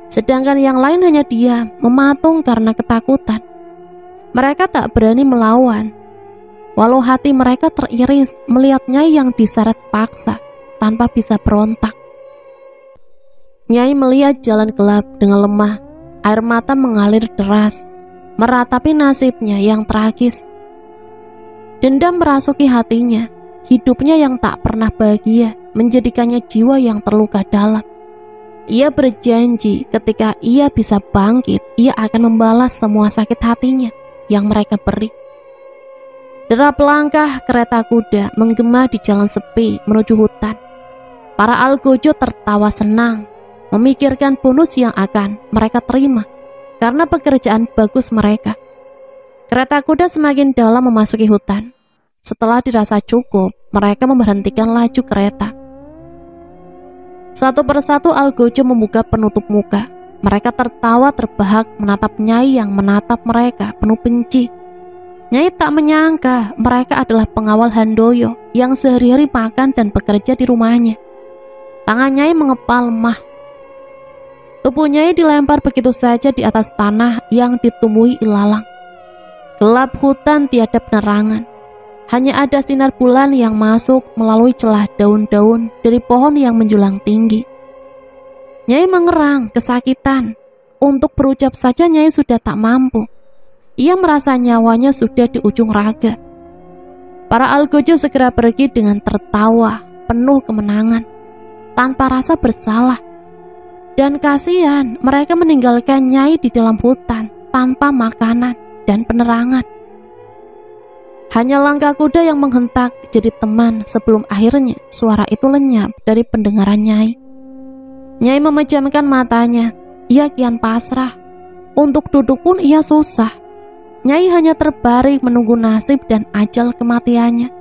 Sedangkan yang lain hanya diam, mematung karena ketakutan. Mereka tak berani melawan. walau hati mereka teriris melihat Nyai yang diseret paksa tanpa bisa berontak. Nyai melihat jalan gelap dengan lemah, air mata mengalir deras, meratapi nasibnya yang tragis. Dendam merasuki hatinya, hidupnya yang tak pernah bahagia menjadikannya jiwa yang terluka dalam. Ia berjanji ketika ia bisa bangkit, ia akan membalas semua sakit hatinya yang mereka beri. Derap langkah kereta kuda menggema di jalan sepi menuju hutan. Para algojo tertawa senang, memikirkan bonus yang akan mereka terima karena pekerjaan bagus mereka. Kereta kuda semakin dalam memasuki hutan. Setelah dirasa cukup, mereka memberhentikan laju kereta. Satu persatu algojo membuka penutup muka. Mereka tertawa terbahak menatap Nyai yang menatap mereka penuh benci. Nyai tak menyangka mereka adalah pengawal Handoyo yang sehari-hari makan dan bekerja di rumahnya. Tangan Nyai mengepal lemah. Tubuh Nyai dilempar begitu saja di atas tanah yang ditumbuhi ilalang. Gelap hutan tiada penerangan. Hanya ada sinar bulan yang masuk melalui celah daun-daun dari pohon yang menjulang tinggi. Nyai mengerang, kesakitan. Untuk berucap saja Nyai sudah tak mampu. Ia merasa nyawanya sudah di ujung raga. Para algojo segera pergi dengan tertawa, penuh kemenangan, tanpa rasa bersalah. Dan kasihan, mereka meninggalkan Nyai di dalam hutan, tanpa makanan dan penerangan. Hanya langkah kuda yang menghentak jadi teman sebelum akhirnya suara itu lenyap dari pendengaran Nyai. Nyai memejamkan matanya, ia kian pasrah. Untuk duduk pun ia susah. Nyai hanya terbaring menunggu nasib dan ajal kematiannya.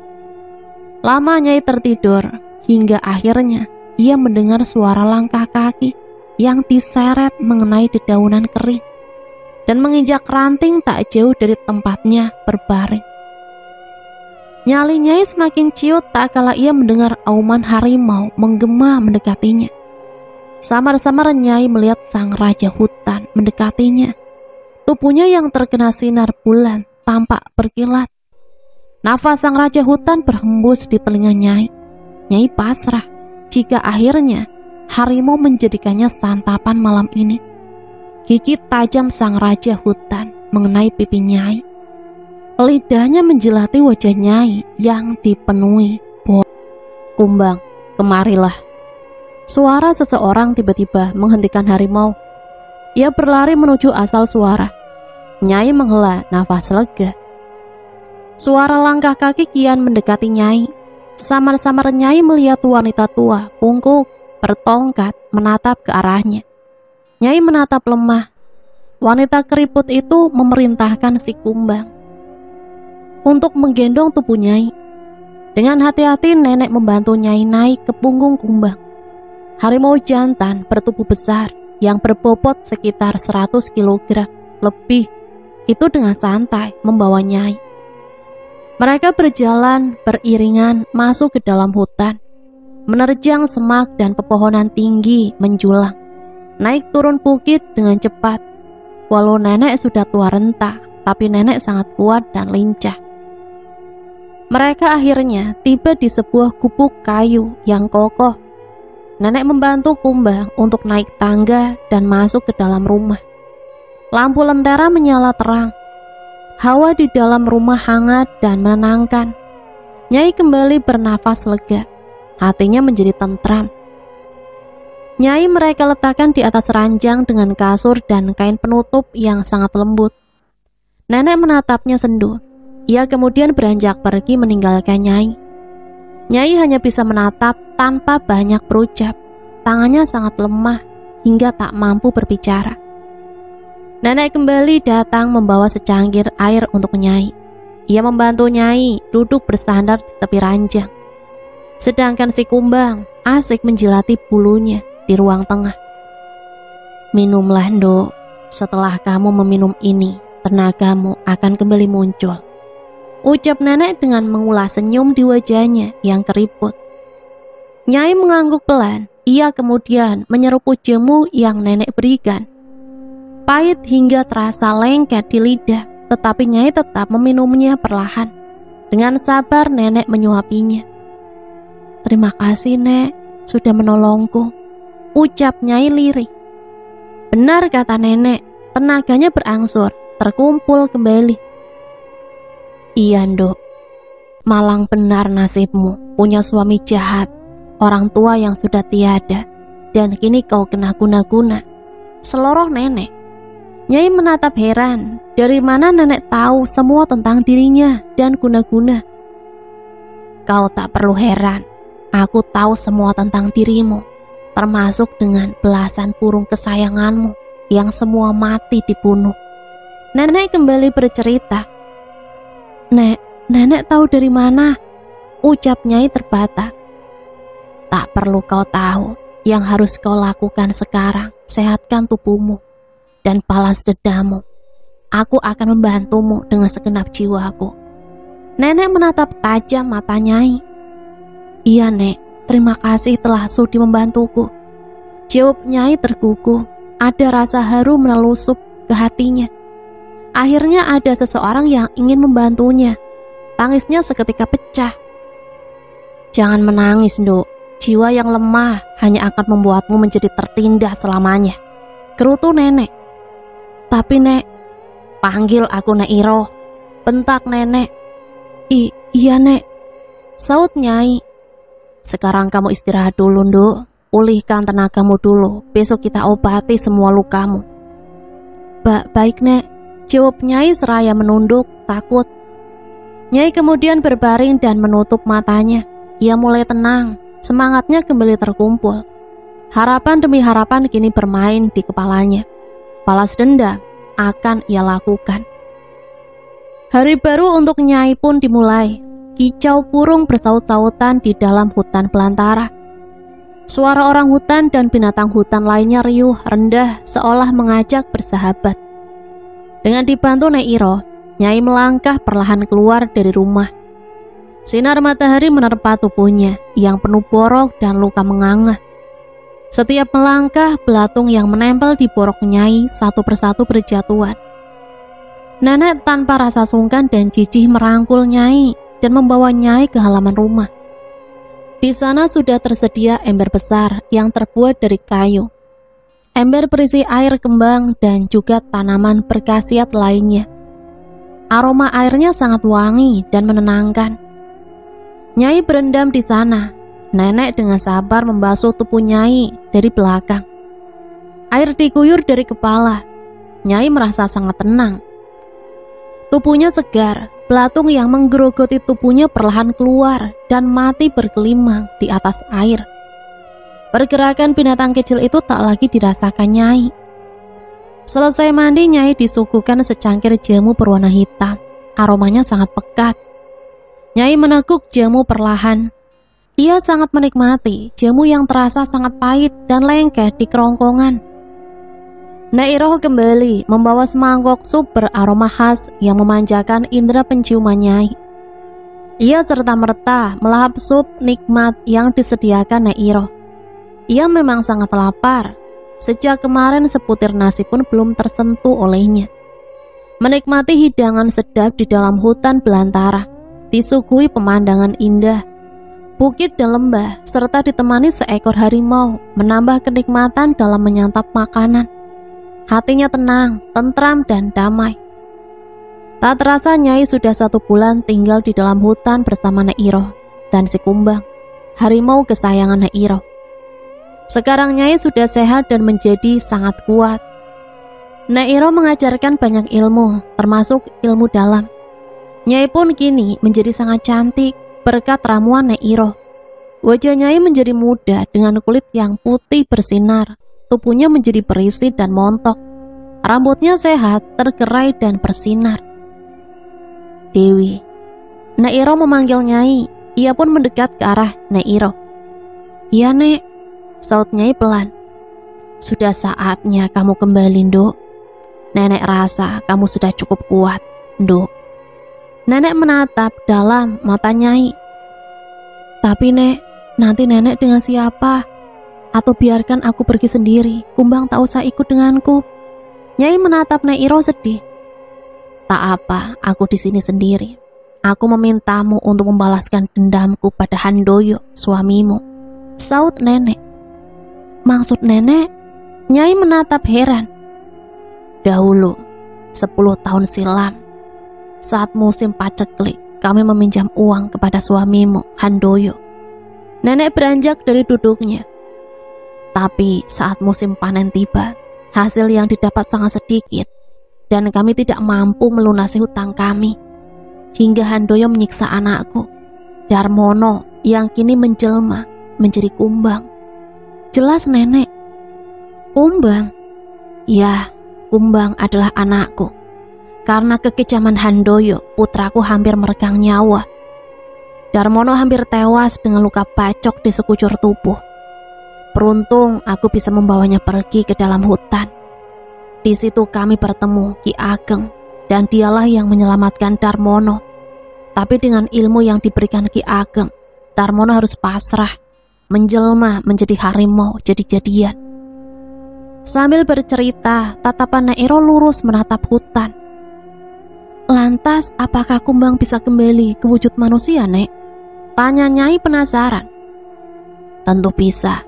Lama Nyai tertidur, hingga akhirnya ia mendengar suara langkah kaki yang diseret mengenai dedaunan kering dan menginjak ranting tak jauh dari tempatnya berbaring. Nyali Nyai semakin ciut tak kala ia mendengar auman harimau menggema mendekatinya. Samar-samar Nyai melihat sang raja hutan mendekatinya. Tubuhnya yang terkena sinar bulan tampak berkilat. Nafas sang raja hutan berhembus di telinga Nyai. Nyai pasrah jika akhirnya harimau menjadikannya santapan malam ini. Gigi tajam sang raja hutan mengenai pipi Nyai. Lidahnya menjelati wajah Nyai yang dipenuhi bau. "Kumbang, kemarilah." Suara seseorang tiba-tiba menghentikan harimau. Ia berlari menuju asal suara. Nyai menghela nafas lega. Suara langkah kaki kian mendekati Nyai. Samar-samar Nyai melihat wanita tua, bungkuk, bertongkat, menatap ke arahnya. Nyai menatap lemah. Wanita keriput itu memerintahkan si Kumbang untuk menggendong tubuh Nyai. Dengan hati-hati nenek membantu Nyai naik ke punggung Kumbang. Harimau jantan bertubuh besar yang berbobot sekitar 100 kg lebih itu dengan santai membawa Nyai. Mereka berjalan beriringan masuk ke dalam hutan, menerjang semak dan pepohonan tinggi menjulang, naik turun bukit dengan cepat. Walau nenek sudah tua renta, tapi nenek sangat kuat dan lincah. Mereka akhirnya tiba di sebuah gubuk kayu yang kokoh. Nenek membantu Kumbang untuk naik tangga dan masuk ke dalam rumah. Lampu lentera menyala terang. Hawa di dalam rumah hangat dan menenangkan. Nyai kembali bernafas lega. Hatinya menjadi tentram. Nyai mereka letakkan di atas ranjang dengan kasur dan kain penutup yang sangat lembut. Nenek menatapnya sendu. Ia kemudian beranjak pergi meninggalkan Nyai. Nyai hanya bisa menatap tanpa banyak berucap. Tangannya sangat lemah hingga tak mampu berbicara. Nenek kembali datang membawa secangkir air untuk Nyai. Ia membantu Nyai duduk bersandar di tepi ranjang. Sedangkan si Kumbang asik menjilati bulunya di ruang tengah. "Minumlah, Nduk. Setelah kamu meminum ini, tenagamu akan kembali muncul," ucap nenek dengan mengulas senyum di wajahnya yang keriput. Nyai mengangguk pelan. Ia kemudian menyeruput jamu yang nenek berikan. Pahit hingga terasa lengket di lidah, tetapi Nyai tetap meminumnya perlahan. Dengan sabar nenek menyuapinya. "Terima kasih, Nek, sudah menolongku," ucap Nyai lirih. Benar kata nenek, tenaganya berangsur terkumpul kembali. "Iya, Nduk. Malang benar nasibmu, punya suami jahat, orang tua yang sudah tiada, dan kini kau kena guna-guna," seloroh nenek. Nyai menatap heran, dari mana nenek tahu semua tentang dirinya dan guna-guna. "Kau tak perlu heran, aku tahu semua tentang dirimu, termasuk dengan belasan burung kesayanganmu yang semua mati dibunuh." Nenek kembali bercerita. Nenek tahu dari mana?" ucap Nyai terbata. "Tak perlu kau tahu, yang harus kau lakukan sekarang, sehatkan tubuhmu dan balas dendammu. Aku akan membantumu dengan segenap jiwaku." Nenek menatap tajam mata Nyai. "Iya, Nek, terima kasih telah sudi membantuku," jawab Nyai terguguh. Ada rasa haru menelusup ke hatinya. Akhirnya ada seseorang yang ingin membantunya. Tangisnya seketika pecah. "Jangan menangis, Nduk. Jiwa yang lemah hanya akan membuatmu menjadi tertindas selamanya," gerutu nenek. "Tapi, Nek..." "Panggil aku Nek Iroh," bentak nenek. Iya, Nek," saut Nyai. "Sekarang kamu istirahat dulu, Nduk. Pulihkan tenagamu dulu, besok kita obati semua lukamu." Baik, Nek," jawab Nyai seraya menunduk, takut. Nyai kemudian berbaring dan menutup matanya. Ia mulai tenang, semangatnya kembali terkumpul. Harapan demi harapan kini bermain di kepalanya. Balas dendam akan ia lakukan. Hari baru untuk Nyai pun dimulai. Kicau burung bersaut-sautan di dalam hutan belantara. Suara orang hutan dan binatang hutan lainnya riuh rendah seolah mengajak bersahabat. Dengan dibantu Nek Iroh, Nyai melangkah perlahan keluar dari rumah. Sinar matahari menerpa tubuhnya yang penuh borok dan luka menganga. Setiap melangkah, belatung yang menempel di borok Nyai satu persatu berjatuhan. Nenek tanpa rasa sungkan dan jijih merangkul Nyai dan membawa Nyai ke halaman rumah. Di sana sudah tersedia ember besar yang terbuat dari kayu. Ember berisi air kembang dan juga tanaman berkhasiat lainnya. Aroma airnya sangat wangi dan menenangkan. Nyai berendam di sana. Nenek dengan sabar membasuh tubuh Nyai dari belakang. Air diguyur dari kepala. Nyai merasa sangat tenang. Tubuhnya segar. Belatung yang menggerogoti tubuhnya perlahan keluar dan mati bergelimang di atas air. Pergerakan binatang kecil itu tak lagi dirasakan Nyai. Selesai mandi, Nyai disuguhkan secangkir jamu berwarna hitam. Aromanya sangat pekat. Nyai meneguk jamu perlahan. Ia sangat menikmati jamu yang terasa sangat pahit dan lengket di kerongkongan. Nek Iroh kembali membawa semangkok sup beraroma khas yang memanjakan indera penciuman Nyai. Ia serta-merta melahap sup nikmat yang disediakan Nek Iroh. Ia memang sangat lapar. Sejak kemarin sebutir nasi pun belum tersentuh olehnya. Menikmati hidangan sedap di dalam hutan belantara, disuguhi pemandangan indah, bukit dan lembah, serta ditemani seekor harimau, menambah kenikmatan dalam menyantap makanan. Hatinya tenang, tentram, dan damai. Tak terasa Nyai sudah 1 bulan tinggal di dalam hutan bersama Nek Iroh dan si Kumbang, harimau kesayangan Nek Iroh. Sekarang Nyai sudah sehat dan menjadi sangat kuat. Nek Iroh mengajarkan banyak ilmu, termasuk ilmu dalam. Nyai pun kini menjadi sangat cantik berkat ramuan Nek Iroh. Wajah Nyai menjadi muda dengan kulit yang putih bersinar. Tubuhnya menjadi berisi dan montok. Rambutnya sehat, tergerai dan bersinar. "Dewi." Nek Iroh memanggil Nyai. Ia pun mendekat ke arah Nek Iroh. "Iya, Nek," saut Nyai pelan. "Sudah saatnya kamu kembali, Nduk. Nenek rasa kamu sudah cukup kuat, Nduk." Nenek menatap dalam mata Nyai. "Tapi, Nek, nanti nenek dengan siapa? Atau biarkan aku pergi sendiri, Kumbang tak usah ikut denganku." Nyai menatap Nek Iroh sedih. "Tak apa, aku di sini sendiri. aku memintamu untuk membalaskan dendamku pada Handoyo, suamimu, saut nenek. Maksud nenek? Nyai menatap heran. Dahulu, 10 tahun silam, saat musim paceklik, kami meminjam uang kepada suamimu, Handoyo. Nenek beranjak dari duduknya. Tapi saat musim panen tiba, hasil yang didapat sangat sedikit, dan kami tidak mampu melunasi hutang kami. Hingga Handoyo menyiksa anakku, Darmono, yang kini menjelma menjadi Kumbang. Jelas nenek. Kumbang? Ya, Kumbang adalah anakku. Karena kekejaman Handoyo, putraku hampir meregang nyawa. Darmono hampir tewas dengan luka bacok di sekujur tubuh. Beruntung aku bisa membawanya pergi ke dalam hutan. Di situ kami bertemu Ki Ageng, dan dialah yang menyelamatkan Darmono. Tapi dengan ilmu yang diberikan Ki Ageng, Darmono harus pasrah, menjelma menjadi harimau jadi-jadian. Sambil bercerita, tatapan Nyai Iro lurus menatap hutan. Lantas, apakah Kumbang bisa kembali ke wujud manusia, Nek? Tanya Nyai penasaran. Tentu bisa.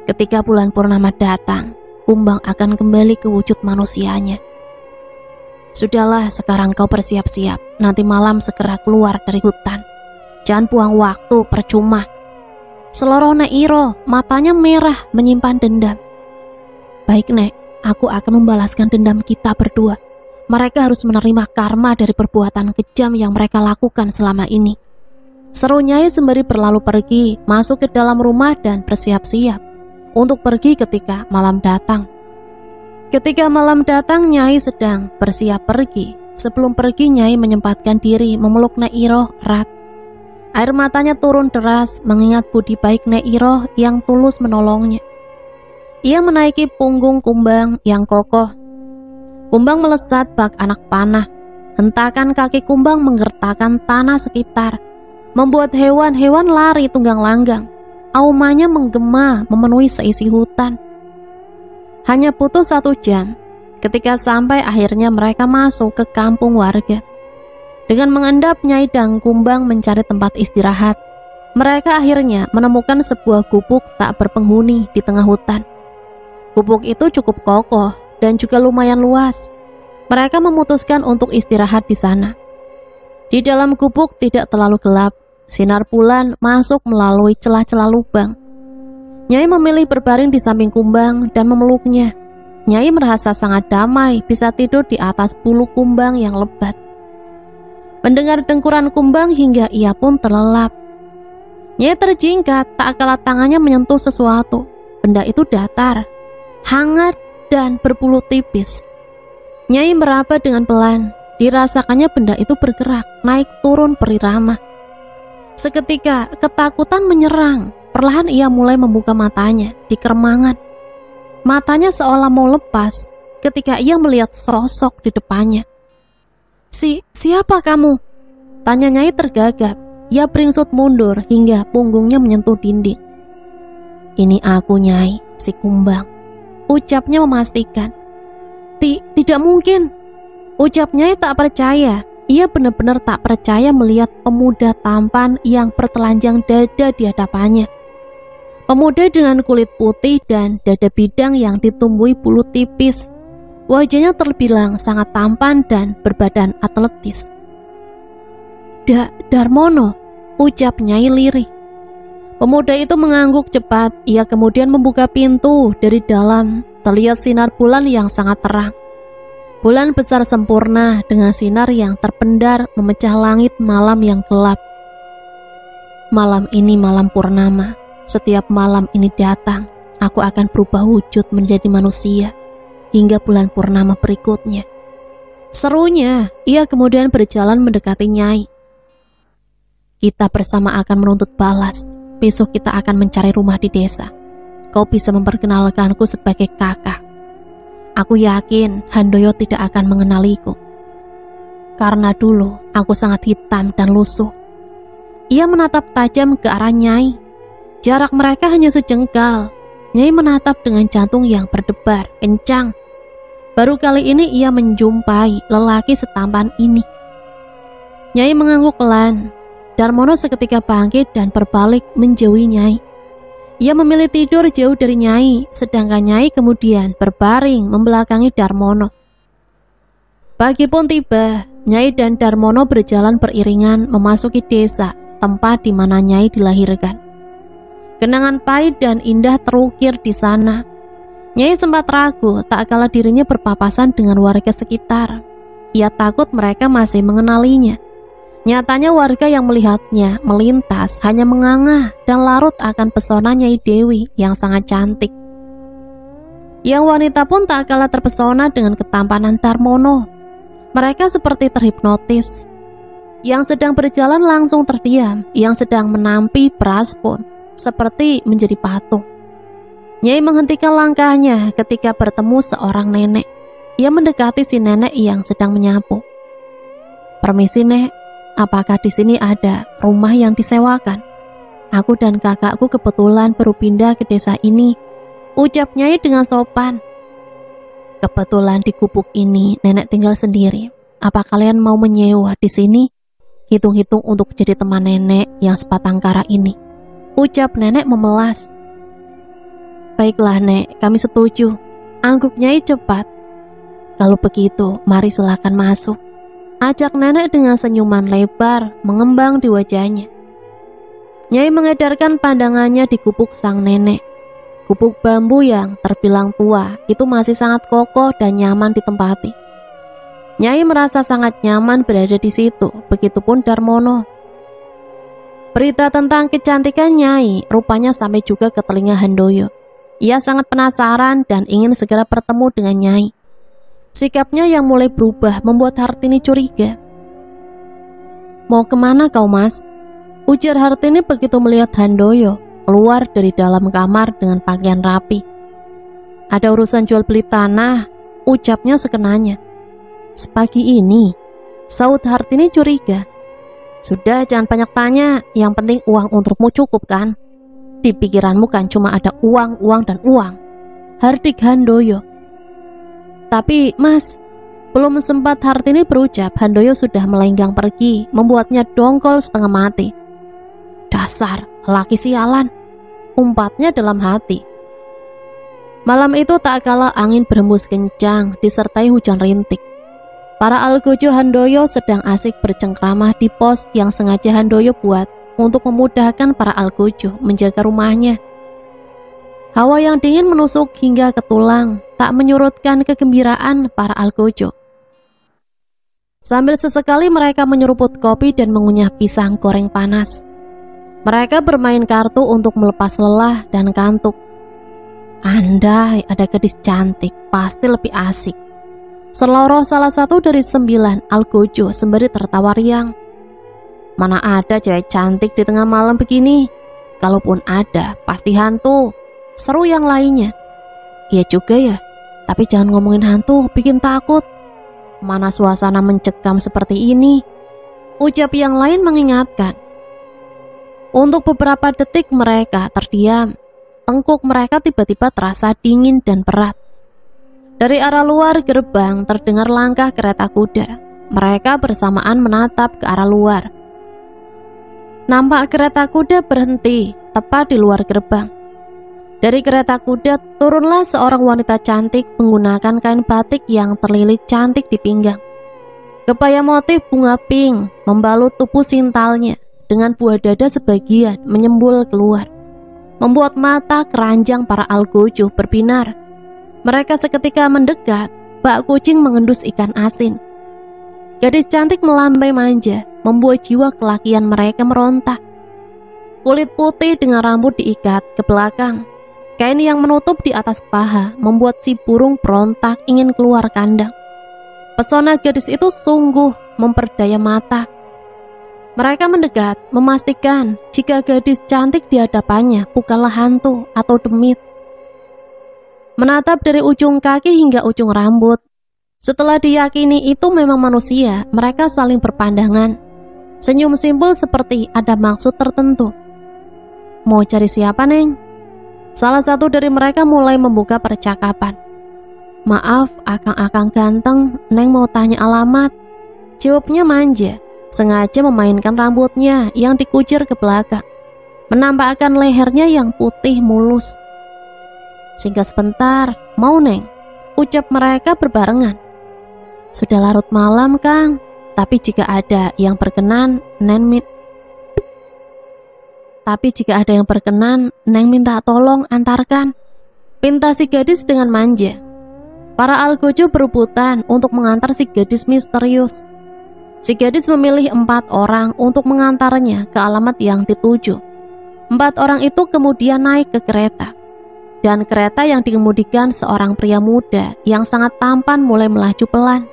Ketika bulan purnama datang, Kumbang akan kembali ke wujud manusianya. Sudahlah, sekarang kau bersiap-siap. Nanti malam segera keluar dari hutan. Jangan buang waktu, percuma. Seloroh Nyai Iro, matanya merah menyimpan dendam. Baik, Nek, aku akan membalaskan dendam kita berdua. Mereka harus menerima karma dari perbuatan kejam yang mereka lakukan selama ini. Seru Nyai sembari berlalu pergi, masuk ke dalam rumah dan bersiap-siap untuk pergi ketika malam datang. Ketika malam datang, Nyai sedang bersiap pergi. Sebelum pergi, Nyai menyempatkan diri memeluk Nyai Iro erat. Air matanya turun deras mengingat budi baik Nyai Iro yang tulus menolongnya. Ia menaiki punggung Kumbang yang kokoh. Kumbang melesat bak anak panah. Hentakan kaki Kumbang menggertakkan tanah sekitar, membuat hewan-hewan lari tunggang langgang. Aumanya menggema memenuhi seisi hutan. Hanya butuh 1 jam, ketika sampai akhirnya mereka masuk ke kampung warga. Dengan mengendap, Nyai dan Kumbang mencari tempat istirahat. Mereka akhirnya menemukan sebuah gubuk tak berpenghuni di tengah hutan. Gubuk itu cukup kokoh dan juga lumayan luas. Mereka memutuskan untuk istirahat di sana. Di dalam gubuk tidak terlalu gelap. Sinar bulan masuk melalui celah-celah lubang. Nyai memilih berbaring di samping Kumbang dan memeluknya. Nyai merasa sangat damai bisa tidur di atas bulu Kumbang yang lebat. Mendengar dengkuran Kumbang hingga ia pun terlelap. Nyai terjingkat tak kala tangannya menyentuh sesuatu. Benda itu datar, hangat dan berbulu tipis. Nyai meraba dengan pelan. Dirasakannya benda itu bergerak, naik turun perirama. Seketika ketakutan menyerang. Perlahan ia mulai membuka matanya di keremangan. Matanya seolah mau lepas ketika ia melihat sosok di depannya. Siapa kamu? Tanya Nyai tergagap. Ia beringsut mundur hingga punggungnya menyentuh dinding. Ini aku, Nyai, si Kumbang, ucapnya memastikan. Tidak mungkin, ucap Nyai tak percaya. Ia benar-benar tak percaya melihat pemuda tampan yang bertelanjang dada di hadapannya. Pemuda dengan kulit putih dan dada bidang yang ditumbuhi bulu tipis. Wajahnya terbilang sangat tampan dan berbadan atletis. Darmono, ucap Nyai lirih. Pemuda itu mengangguk cepat. Ia kemudian membuka pintu. Dari dalam terlihat sinar bulan yang sangat terang. Bulan besar sempurna dengan sinar yang terpendar memecah langit malam yang gelap. Malam ini malam purnama. Setiap malam ini datang, aku akan berubah wujud menjadi manusia hingga bulan purnama berikutnya. Serunya, ia kemudian berjalan mendekati Nyai. Kita bersama akan menuntut balas. Besok kita akan mencari rumah di desa. Kau bisa memperkenalkanku sebagai kakak. Aku yakin Handoyo tidak akan mengenaliku. Karena dulu aku sangat hitam dan lusuh. Ia menatap tajam ke arah Nyai. Jarak mereka hanya sejengkal. Nyai menatap dengan jantung yang berdebar kencang. Baru kali ini ia menjumpai lelaki setampan ini. Nyai mengangguk pelan. Darmono seketika bangkit dan berbalik menjauhi Nyai. Ia memilih tidur jauh dari Nyai, sedangkan Nyai kemudian berbaring membelakangi Darmono. Pagi pun tiba. Nyai dan Darmono berjalan beriringan memasuki desa, tempat di mana Nyai dilahirkan. Kenangan pahit dan indah terukir di sana. Nyai sempat ragu tak kala dirinya berpapasan dengan warga sekitar. Ia takut mereka masih mengenalinya. Nyatanya warga yang melihatnya melintas hanya menganga dan larut akan pesona Nyai Dewi yang sangat cantik. Yang wanita pun tak kalah terpesona dengan ketampanan Darmono. Mereka seperti terhipnotis. Yang sedang berjalan langsung terdiam, yang sedang menampi beras pun seperti menjadi patung. Nyai menghentikan langkahnya ketika bertemu seorang nenek. Ia mendekati si nenek yang sedang menyapu. "Permisi, Nek, apakah di sini ada rumah yang disewakan? Aku dan kakakku kebetulan baru pindah ke desa ini," ucap Nyai dengan sopan. "Kebetulan di gubuk ini nenek tinggal sendiri. Apa kalian mau menyewa di sini? Hitung-hitung untuk jadi teman nenek yang sebatang kara ini," ucap nenek memelas. "Baiklah, Nek, kami setuju," angguk Nyai cepat. "Kalau begitu, mari silakan masuk," ajak nenek dengan senyuman lebar mengembang di wajahnya. Nyai mengedarkan pandangannya di gubuk sang nenek. Gubuk bambu yang terbilang tua itu masih sangat kokoh dan nyaman ditempati. Nyai merasa sangat nyaman berada di situ, begitupun Darmono. Berita tentang kecantikan Nyai rupanya sampai juga ke telinga Handoyo. Ia sangat penasaran dan ingin segera bertemu dengan Nyai. Sikapnya yang mulai berubah membuat Hartini curiga. "Mau kemana kau, Mas?" ujar Hartini begitu melihat Handoyo keluar dari dalam kamar dengan pakaian rapi. "Ada urusan jual beli tanah," ucapnya sekenanya. "Sepagi ini?" saut Hartini curiga. "Sudah, jangan banyak tanya, yang penting uang untukmu cukup kan? Di pikiranmu kan cuma ada uang, dan uang," hardik Handoyo. "Tapi Mas," belum sempat Hartini berucap, Handoyo sudah melenggang pergi, membuatnya dongkol setengah mati. "Dasar laki sialan," umpatnya dalam hati. Malam itu tak kalah angin berhembus kencang disertai hujan rintik. Para algojo Handoyo sedang asik bercengkrama di pos yang sengaja Handoyo buat untuk memudahkan para algojo menjaga rumahnya. Hawa yang dingin menusuk hingga ke tulang, tak menyurutkan kegembiraan para algojo. Sambil sesekali mereka menyeruput kopi dan mengunyah pisang goreng panas. Mereka bermain kartu untuk melepas lelah dan kantuk. Andai ada gadis cantik, pasti lebih asik. Seloroh salah satu dari 9 algojo sembari tertawa riang. Mana ada cewek cantik di tengah malam begini? Kalaupun ada, pasti hantu. Seru yang lainnya. Iya juga ya, tapi jangan ngomongin hantu, bikin takut. Mana suasana mencekam seperti ini? Ucap yang lain mengingatkan. Untuk beberapa detik mereka terdiam. Tengkuk mereka tiba-tiba terasa dingin dan berat. Dari arah luar gerbang terdengar langkah kereta kuda. Mereka bersamaan menatap ke arah luar. Nampak kereta kuda berhenti tepat di luar gerbang. Dari kereta kuda turunlah seorang wanita cantik menggunakan kain batik yang terlilit cantik di pinggang. Kebaya motif bunga pink membalut tubuh sintalnya dengan buah dada sebagian menyembul keluar, membuat mata keranjang para algojo berbinar. Mereka seketika mendekat, bak kucing mengendus ikan asin. Gadis cantik melambai manja, membuat jiwa kelakian mereka meronta. Kulit putih dengan rambut diikat ke belakang. Kain yang menutup di atas paha membuat si burung berontak ingin keluar kandang. Pesona gadis itu sungguh memperdaya mata. Mereka mendekat, memastikan jika gadis cantik di hadapannya bukanlah hantu atau demit. Menatap dari ujung kaki hingga ujung rambut. Setelah diyakini itu memang manusia, mereka saling berpandangan. Senyum simpul seperti ada maksud tertentu. Mau cari siapa, Neng? Salah satu dari mereka mulai membuka percakapan. Maaf, akang-akang ganteng, Neng mau tanya alamat. Jawabnya manja. sengaja memainkan rambutnya yang dikucir ke belakang, menampakkan lehernya yang putih mulus. Singkat sebentar, "Mau Neng?" ucap mereka berbarengan. "Sudah larut malam Kang, tapi jika ada yang berkenan, Neng minta tolong antarkan," pinta si gadis dengan manja. Para algojo berebutan untuk mengantar si gadis misterius. Si gadis memilih 4 orang untuk mengantarnya ke alamat yang dituju. 4 orang itu kemudian naik ke kereta. Dan kereta yang dikemudikan seorang pria muda yang sangat tampan mulai melaju pelan.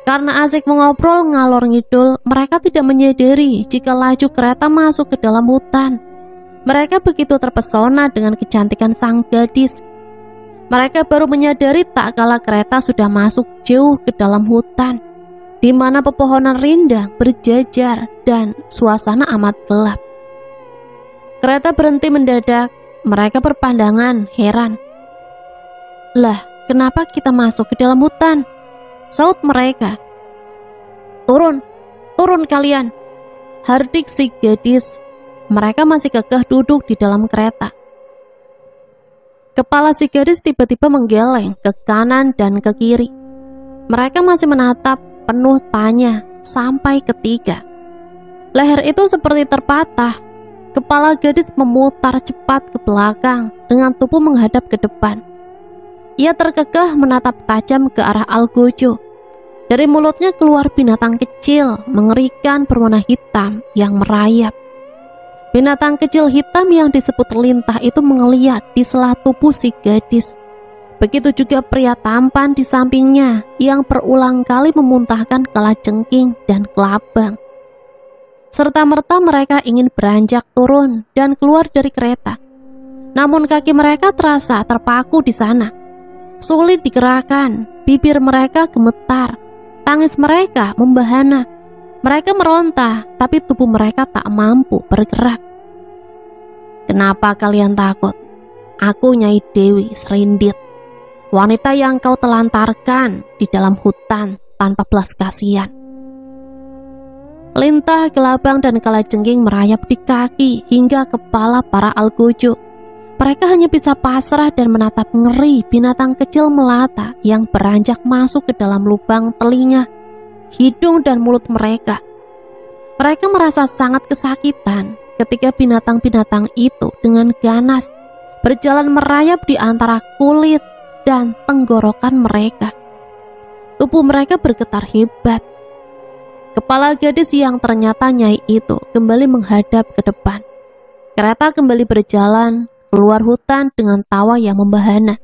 Karena asik mengobrol ngalor ngidul, mereka tidak menyadari jika laju kereta masuk ke dalam hutan. Mereka begitu terpesona dengan kecantikan sang gadis. Mereka baru menyadari tak kala kereta sudah masuk jauh ke dalam hutan, di mana pepohonan rindang berjajar dan suasana amat gelap. Kereta berhenti mendadak. Mereka berpandangan heran. "Lah, kenapa kita masuk ke dalam hutan?" saut mereka. Turun kalian," hardik si gadis. Mereka masih kekeh duduk di dalam kereta. Kepala si gadis tiba-tiba menggeleng ke kanan dan ke kiri. Mereka masih menatap penuh tanya sampai ketiga. Leher itu seperti terpatah. Kepala gadis memutar cepat ke belakang dengan tubuh menghadap ke depan. Ia terkekeh menatap tajam ke arah algojo. Dari mulutnya keluar binatang kecil mengerikan berwarna hitam yang merayap. Binatang kecil hitam yang disebut lintah itu mengeliat di sela tubuh si gadis. Begitu juga pria tampan di sampingnya yang berulang kali memuntahkan kalajengking dan kelabang. Serta-merta mereka ingin beranjak turun dan keluar dari kereta. Namun kaki mereka terasa terpaku di sana. Sulit digerakkan, bibir mereka gemetar, tangis mereka membahana. Mereka meronta, tapi tubuh mereka tak mampu bergerak. "Kenapa kalian takut? Aku Nyai Dewi Serindit, wanita yang kau telantarkan di dalam hutan tanpa belas kasihan." Lintah, kelabang, dan kalajengking merayap di kaki hingga kepala para algojo. Mereka hanya bisa pasrah dan menatap ngeri binatang kecil melata yang beranjak masuk ke dalam lubang telinga, hidung, dan mulut mereka. Mereka merasa sangat kesakitan ketika binatang-binatang itu dengan ganas berjalan merayap di antara kulit dan tenggorokan mereka. Tubuh mereka bergetar hebat. Kepala gadis yang ternyata Nyai itu kembali menghadap ke depan. Kereta kembali berjalan keluar hutan dengan tawa yang membahana.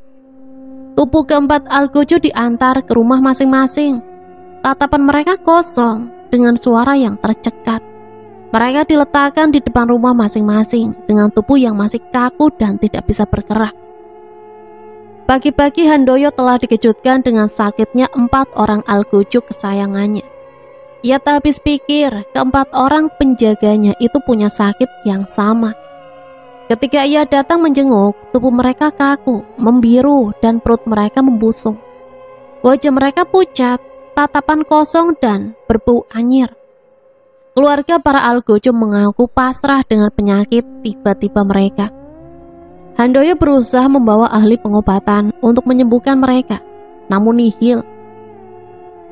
Tubuh keempat algojo diantar ke rumah masing-masing. Tatapan mereka kosong dengan suara yang tercekat. Mereka diletakkan di depan rumah masing-masing dengan tubuh yang masih kaku dan tidak bisa bergerak. Pagi-pagi Handoyo telah dikejutkan dengan sakitnya 4 orang algojo kesayangannya. Ia tak habis pikir, keempat orang penjaganya itu punya sakit yang sama. Ketika ia datang menjenguk, tubuh mereka kaku, membiru, dan perut mereka membusung. Wajah mereka pucat, tatapan kosong, dan berbau anyir. Keluarga para algojo mengaku pasrah dengan penyakit tiba-tiba mereka. Handoyo berusaha membawa ahli pengobatan untuk menyembuhkan mereka, namun nihil.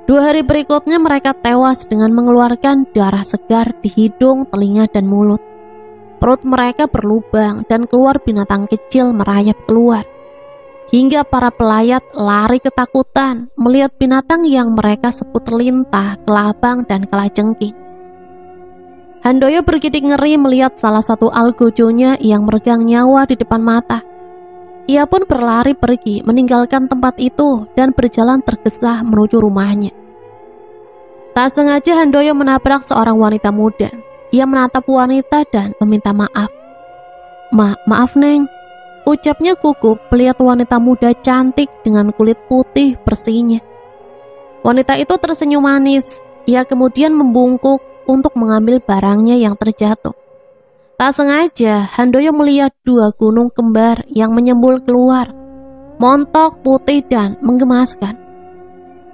2 hari berikutnya mereka tewas dengan mengeluarkan darah segar di hidung, telinga, dan mulut. Perut mereka berlubang dan keluar binatang kecil merayap keluar. Hingga para pelayat lari ketakutan melihat binatang yang mereka sebut lintah, kelabang, dan kalajengking. Handoyo bergidik ngeri melihat salah satu algojonya yang meregang nyawa di depan mata. Ia pun berlari pergi meninggalkan tempat itu dan berjalan tergesa menuju rumahnya. Tak sengaja Handoyo menabrak seorang wanita muda. Ia menatap wanita dan meminta maaf. Maaf Neng," ucapnya gugup melihat wanita muda cantik dengan kulit putih bersihnya. Wanita itu tersenyum manis. Ia kemudian membungkuk untuk mengambil barangnya yang terjatuh. Tak sengaja Handoyo melihat 2 gunung kembar yang menyembul keluar, montok, putih, dan menggemaskan.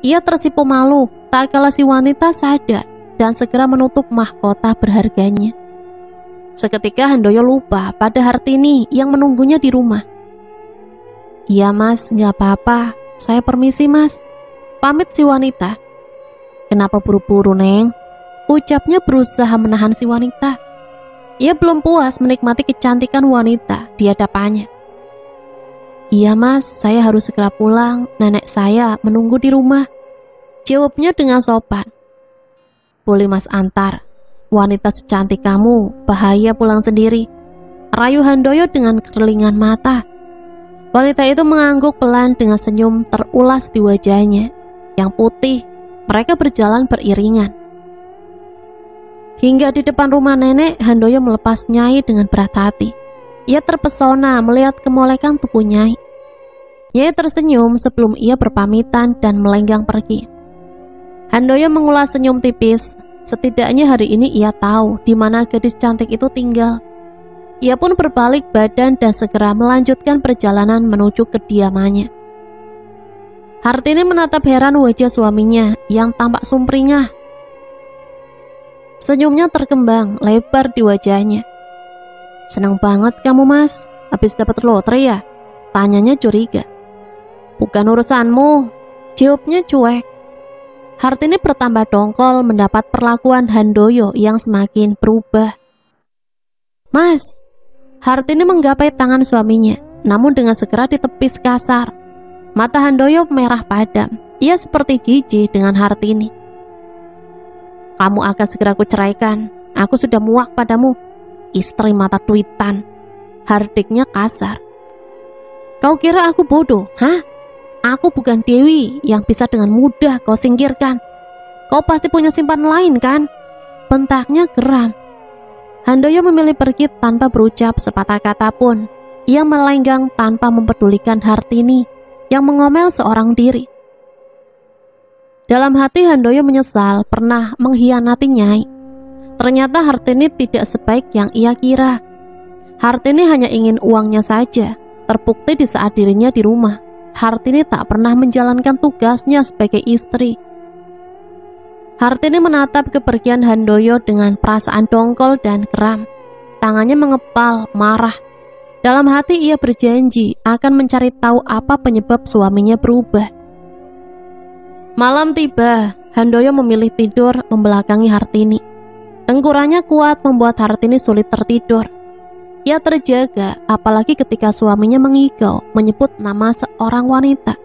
Ia tersipu malu tak kala si wanita sadar dan segera menutup mahkota berharganya. Seketika Handoyo lupa pada Hartini yang menunggunya di rumah. "Iya mas, gak apa-apa, saya permisi mas," pamit si wanita. "Kenapa buru-buru Neng?" ucapnya berusaha menahan si wanita. Ia belum puas menikmati kecantikan wanita di hadapannya. "Iya mas, saya harus segera pulang, nenek saya menunggu di rumah," jawabnya dengan sopan. "Boleh mas antar, wanita secantik kamu bahaya pulang sendiri," rayu Handoyo dengan kerlingan mata. Wanita itu mengangguk pelan dengan senyum terulas di wajahnya yang putih. Mereka berjalan beriringan. Hingga di depan rumah nenek, Handoyo melepas Nyai dengan berat hati. Ia terpesona melihat kemolekan tubuh Nyai. Nyai tersenyum sebelum ia berpamitan dan melenggang pergi. Handoyo mengulas senyum tipis. Setidaknya hari ini ia tahu di mana gadis cantik itu tinggal. Ia pun berbalik badan dan segera melanjutkan perjalanan menuju kediamannya. Hartini menatap heran wajah suaminya yang tampak sumringah. Senyumnya terkembang lebar di wajahnya. "Senang banget kamu mas, habis dapat lotre ya?" tanyanya curiga. "Bukan urusanmu," jawabnya cuek. Hartini bertambah dongkol mendapat perlakuan Handoyo yang semakin berubah. "Mas," Hartini menggapai tangan suaminya, namun dengan segera ditepis kasar. Mata Handoyo merah padam. Ia seperti jijik dengan Hartini. "Kamu akan segera kuceraikan. Aku sudah muak padamu, istri mata duitan," hardiknya kasar. "Kau kira aku bodoh, hah? Aku bukan Dewi yang bisa dengan mudah kau singkirkan. Kau pasti punya simpanan lain kan?" bentaknya geram. Handoyo memilih pergi tanpa berucap sepatah kata pun. Ia melenggang tanpa mempedulikan Hartini yang mengomel seorang diri. Dalam hati Handoyo menyesal pernah mengkhianati Nyai. Ternyata Hartini tidak sebaik yang ia kira. Hartini hanya ingin uangnya saja. Terbukti di saat dirinya di rumah, Hartini tak pernah menjalankan tugasnya sebagai istri. Hartini menatap kepergian Handoyo dengan perasaan dongkol dan geram. Tangannya mengepal, marah. Dalam hati ia berjanji akan mencari tahu apa penyebab suaminya berubah. Malam tiba, Handoyo memilih tidur membelakangi Hartini. Dengkurannya kuat membuat Hartini sulit tertidur. Ia terjaga, apalagi ketika suaminya mengigau menyebut nama seorang wanita.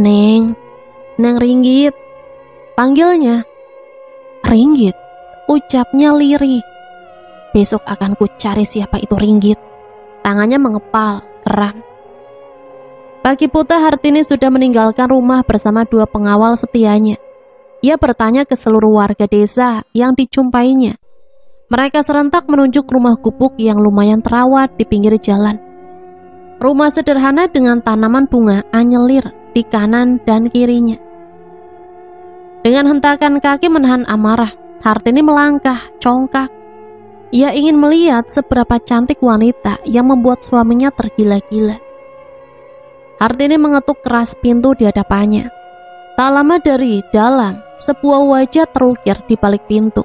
Neng Ringgit," panggilnya. "Ringgit," ucapnya lirih. "Besok akan ku cari siapa itu Ringgit." Tangannya mengepal, geram. Pagi buta Hartini sudah meninggalkan rumah bersama 2 pengawal setianya. Ia bertanya ke seluruh warga desa yang dijumpainya. Mereka serentak menunjuk rumah gubuk yang lumayan terawat di pinggir jalan. Rumah sederhana dengan tanaman bunga anyelir di kanan dan kirinya. Dengan hentakan kaki menahan amarah, Hartini melangkah, congkak. Ia ingin melihat seberapa cantik wanita yang membuat suaminya tergila-gila. Hartini mengetuk keras pintu di hadapannya. Tak lama dari dalam, sebuah wajah terukir di balik pintu.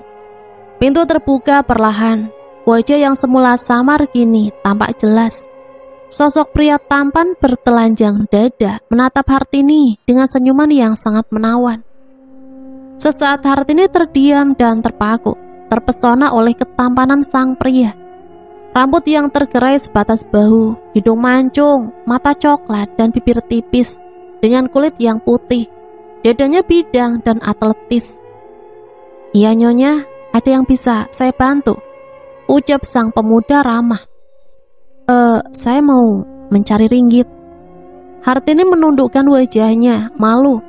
Pintu terbuka perlahan. Wajah yang semula samar kini tampak jelas. Sosok pria tampan bertelanjang dada menatap Hartini dengan senyuman yang sangat menawan. Sesaat Hartini terdiam dan terpaku, terpesona oleh ketampanan sang pria. Rambut yang tergerai sebatas bahu, hidung mancung, mata coklat dan bibir tipis dengan kulit yang putih. Dadanya bidang dan atletis. "Iya nyonya, ada yang bisa saya bantu?" ucap sang pemuda ramah. Saya mau mencari Ringgit." Hartini menundukkan wajahnya, malu.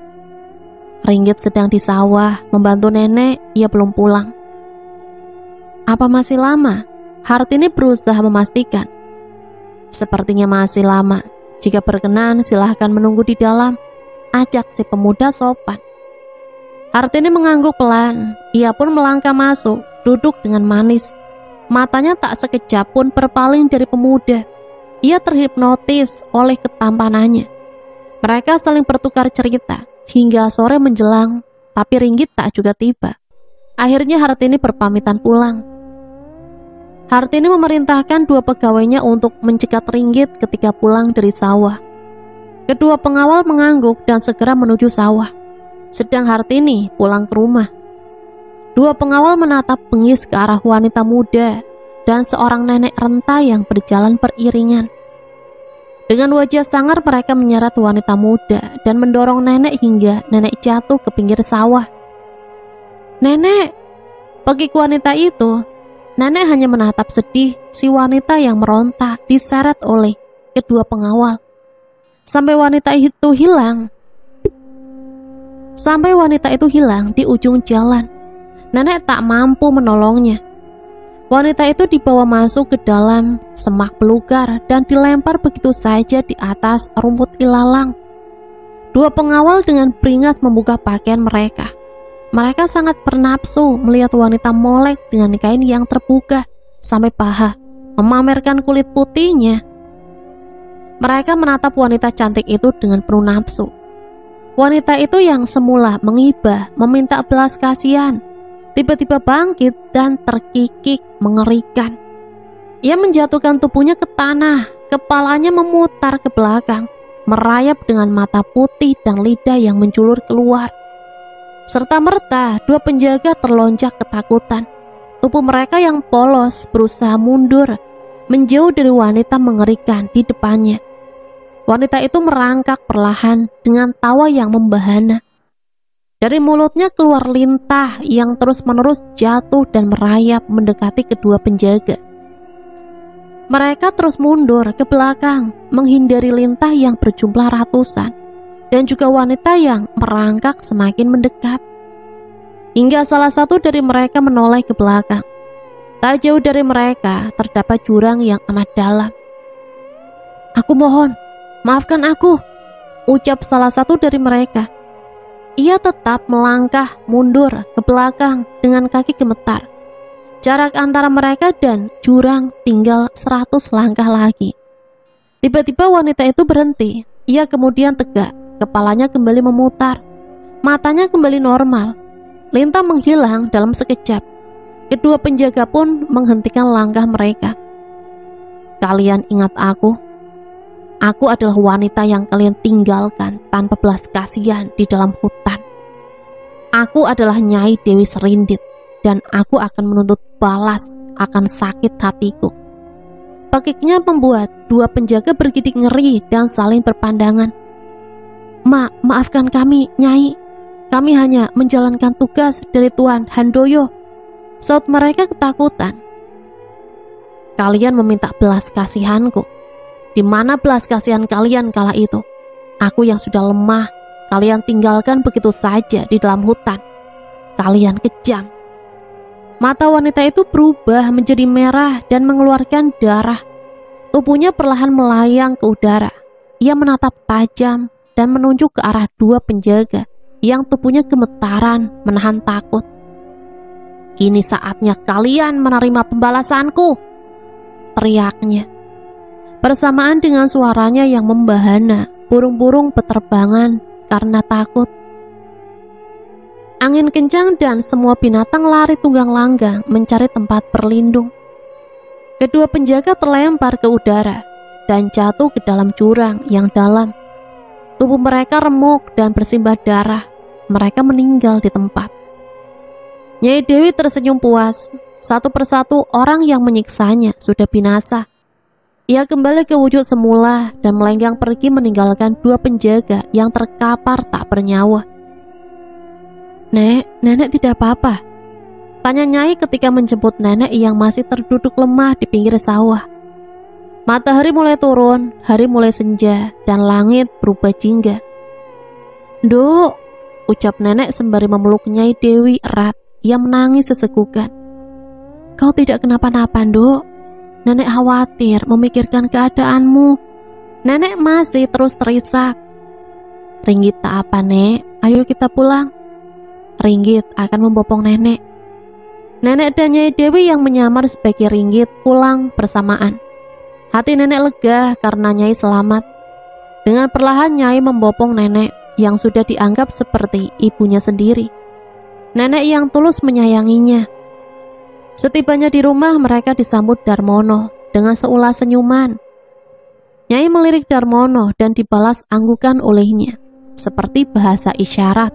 Ringgit sedang di sawah membantu nenek, ia belum pulang. "Apa masih lama?" Hartini berusaha memastikan. "Sepertinya masih lama. Jika berkenan silahkan menunggu di dalam," ajak si pemuda sopan. Hartini mengangguk pelan. Ia pun melangkah masuk, duduk dengan manis. Matanya tak sekejap pun berpaling dari pemuda. Ia terhipnotis oleh ketampanannya. Mereka saling bertukar cerita hingga sore menjelang, tapi Ringgit tak juga tiba. Akhirnya Hartini berpamitan pulang. Hartini memerintahkan 2 pegawainya untuk mencegat Ringgit ketika pulang dari sawah. Kedua pengawal mengangguk dan segera menuju sawah. Sedang Hartini pulang ke rumah. 2 pengawal menatap bengis ke arah wanita muda dan seorang nenek renta yang berjalan beriringan. Dengan wajah sangar mereka menyeret wanita muda dan mendorong nenek hingga nenek jatuh ke pinggir sawah. "Nenek!" Bagi wanita itu, nenek hanya menatap sedih si wanita yang meronta diseret oleh kedua pengawal. Sampai wanita itu hilang di ujung jalan. Nenek tak mampu menolongnya. Wanita itu dibawa masuk ke dalam semak belukar dan dilempar begitu saja di atas rumput ilalang. 2 pengawal dengan beringas membuka pakaian mereka. Mereka sangat bernafsu melihat wanita molek dengan kain yang terbuka sampai paha, memamerkan kulit putihnya. Mereka menatap wanita cantik itu dengan penuh nafsu. Wanita itu yang semula mengibah, meminta belas kasihan, tiba-tiba bangkit dan terkikik mengerikan. Ia menjatuhkan tubuhnya ke tanah, kepalanya memutar ke belakang, merayap dengan mata putih dan lidah yang menjulur keluar. Serta-merta 2 penjaga terlonjak ketakutan. Tubuh mereka yang polos berusaha mundur, menjauh dari wanita mengerikan di depannya. Wanita itu merangkak perlahan dengan tawa yang membahana. Dari mulutnya keluar lintah yang terus-menerus jatuh dan merayap mendekati kedua penjaga. Mereka terus mundur ke belakang, menghindari lintah yang berjumlah ratusan, dan juga wanita yang merangkak semakin mendekat. Hingga salah satu dari mereka menoleh ke belakang. Tak jauh dari mereka terdapat jurang yang amat dalam. "Aku mohon, maafkan aku," ucap salah satu dari mereka. Ia tetap melangkah mundur ke belakang dengan kaki gemetar. Jarak antara mereka dan jurang tinggal 100 langkah lagi. Tiba-tiba wanita itu berhenti. Ia kemudian tegak, kepalanya kembali memutar, matanya kembali normal. Lintah menghilang dalam sekejap. Kedua penjaga pun menghentikan langkah mereka. "Kalian ingat aku? Aku adalah wanita yang kalian tinggalkan tanpa belas kasihan di dalam hutan. Aku adalah Nyai Dewi Serindit, dan aku akan menuntut balas akan sakit hatiku." Pakiknya membuat 2 penjaga bergidik ngeri dan saling berpandangan. Maafkan kami, Nyai. Kami hanya menjalankan tugas dari Tuan Handoyo," saut mereka ketakutan. "Kalian meminta belas kasihanku. Di mana belas kasihan kalian kala itu? Aku yang sudah lemah, kalian tinggalkan begitu saja di dalam hutan. Kalian kejam." Mata wanita itu berubah menjadi merah dan mengeluarkan darah. Tubuhnya perlahan melayang ke udara. Ia menatap tajam dan menunjuk ke arah 2 penjaga yang tubuhnya gemetaran menahan takut. "Kini saatnya kalian menerima pembalasanku," teriaknya. Bersamaan dengan suaranya yang membahana, burung-burung beterbangan karena takut. Angin kencang dan semua binatang lari tunggang-langgang mencari tempat berlindung. Kedua penjaga terlempar ke udara dan jatuh ke dalam jurang yang dalam. Tubuh mereka remuk dan bersimbah darah. Mereka meninggal di tempat. Nyai Dewi tersenyum puas. Satu persatu orang yang menyiksanya sudah binasa. Ia kembali ke wujud semula dan melenggang pergi meninggalkan 2 penjaga yang terkapar tak bernyawa. Nenek tidak apa-apa?" tanya Nyai ketika menjemput nenek yang masih terduduk lemah di pinggir sawah. Matahari mulai turun, hari mulai senja, dan langit berubah jingga. "Duk," ucap nenek sembari memeluk Nyai Dewi erat. Ia menangis sesegukan. "Kau tidak kenapa-napa, Duk. Nenek khawatir memikirkan keadaanmu." Nenek masih terus terisak. "Ringgit tak apa, Nek. Ayo kita pulang." Ringgit akan membopong nenek. Nenek dan Nyai Dewi yang menyamar sebagai Ringgit pulang bersamaan. Hati nenek lega karena Nyai selamat. Dengan perlahan Nyai membopong nenek yang sudah dianggap seperti ibunya sendiri. nenek yang tulus menyayanginya. Setibanya di rumah, mereka disambut Darmono dengan seulas senyuman. Nyai melirik Darmono dan dibalas anggukan olehnya, seperti bahasa isyarat.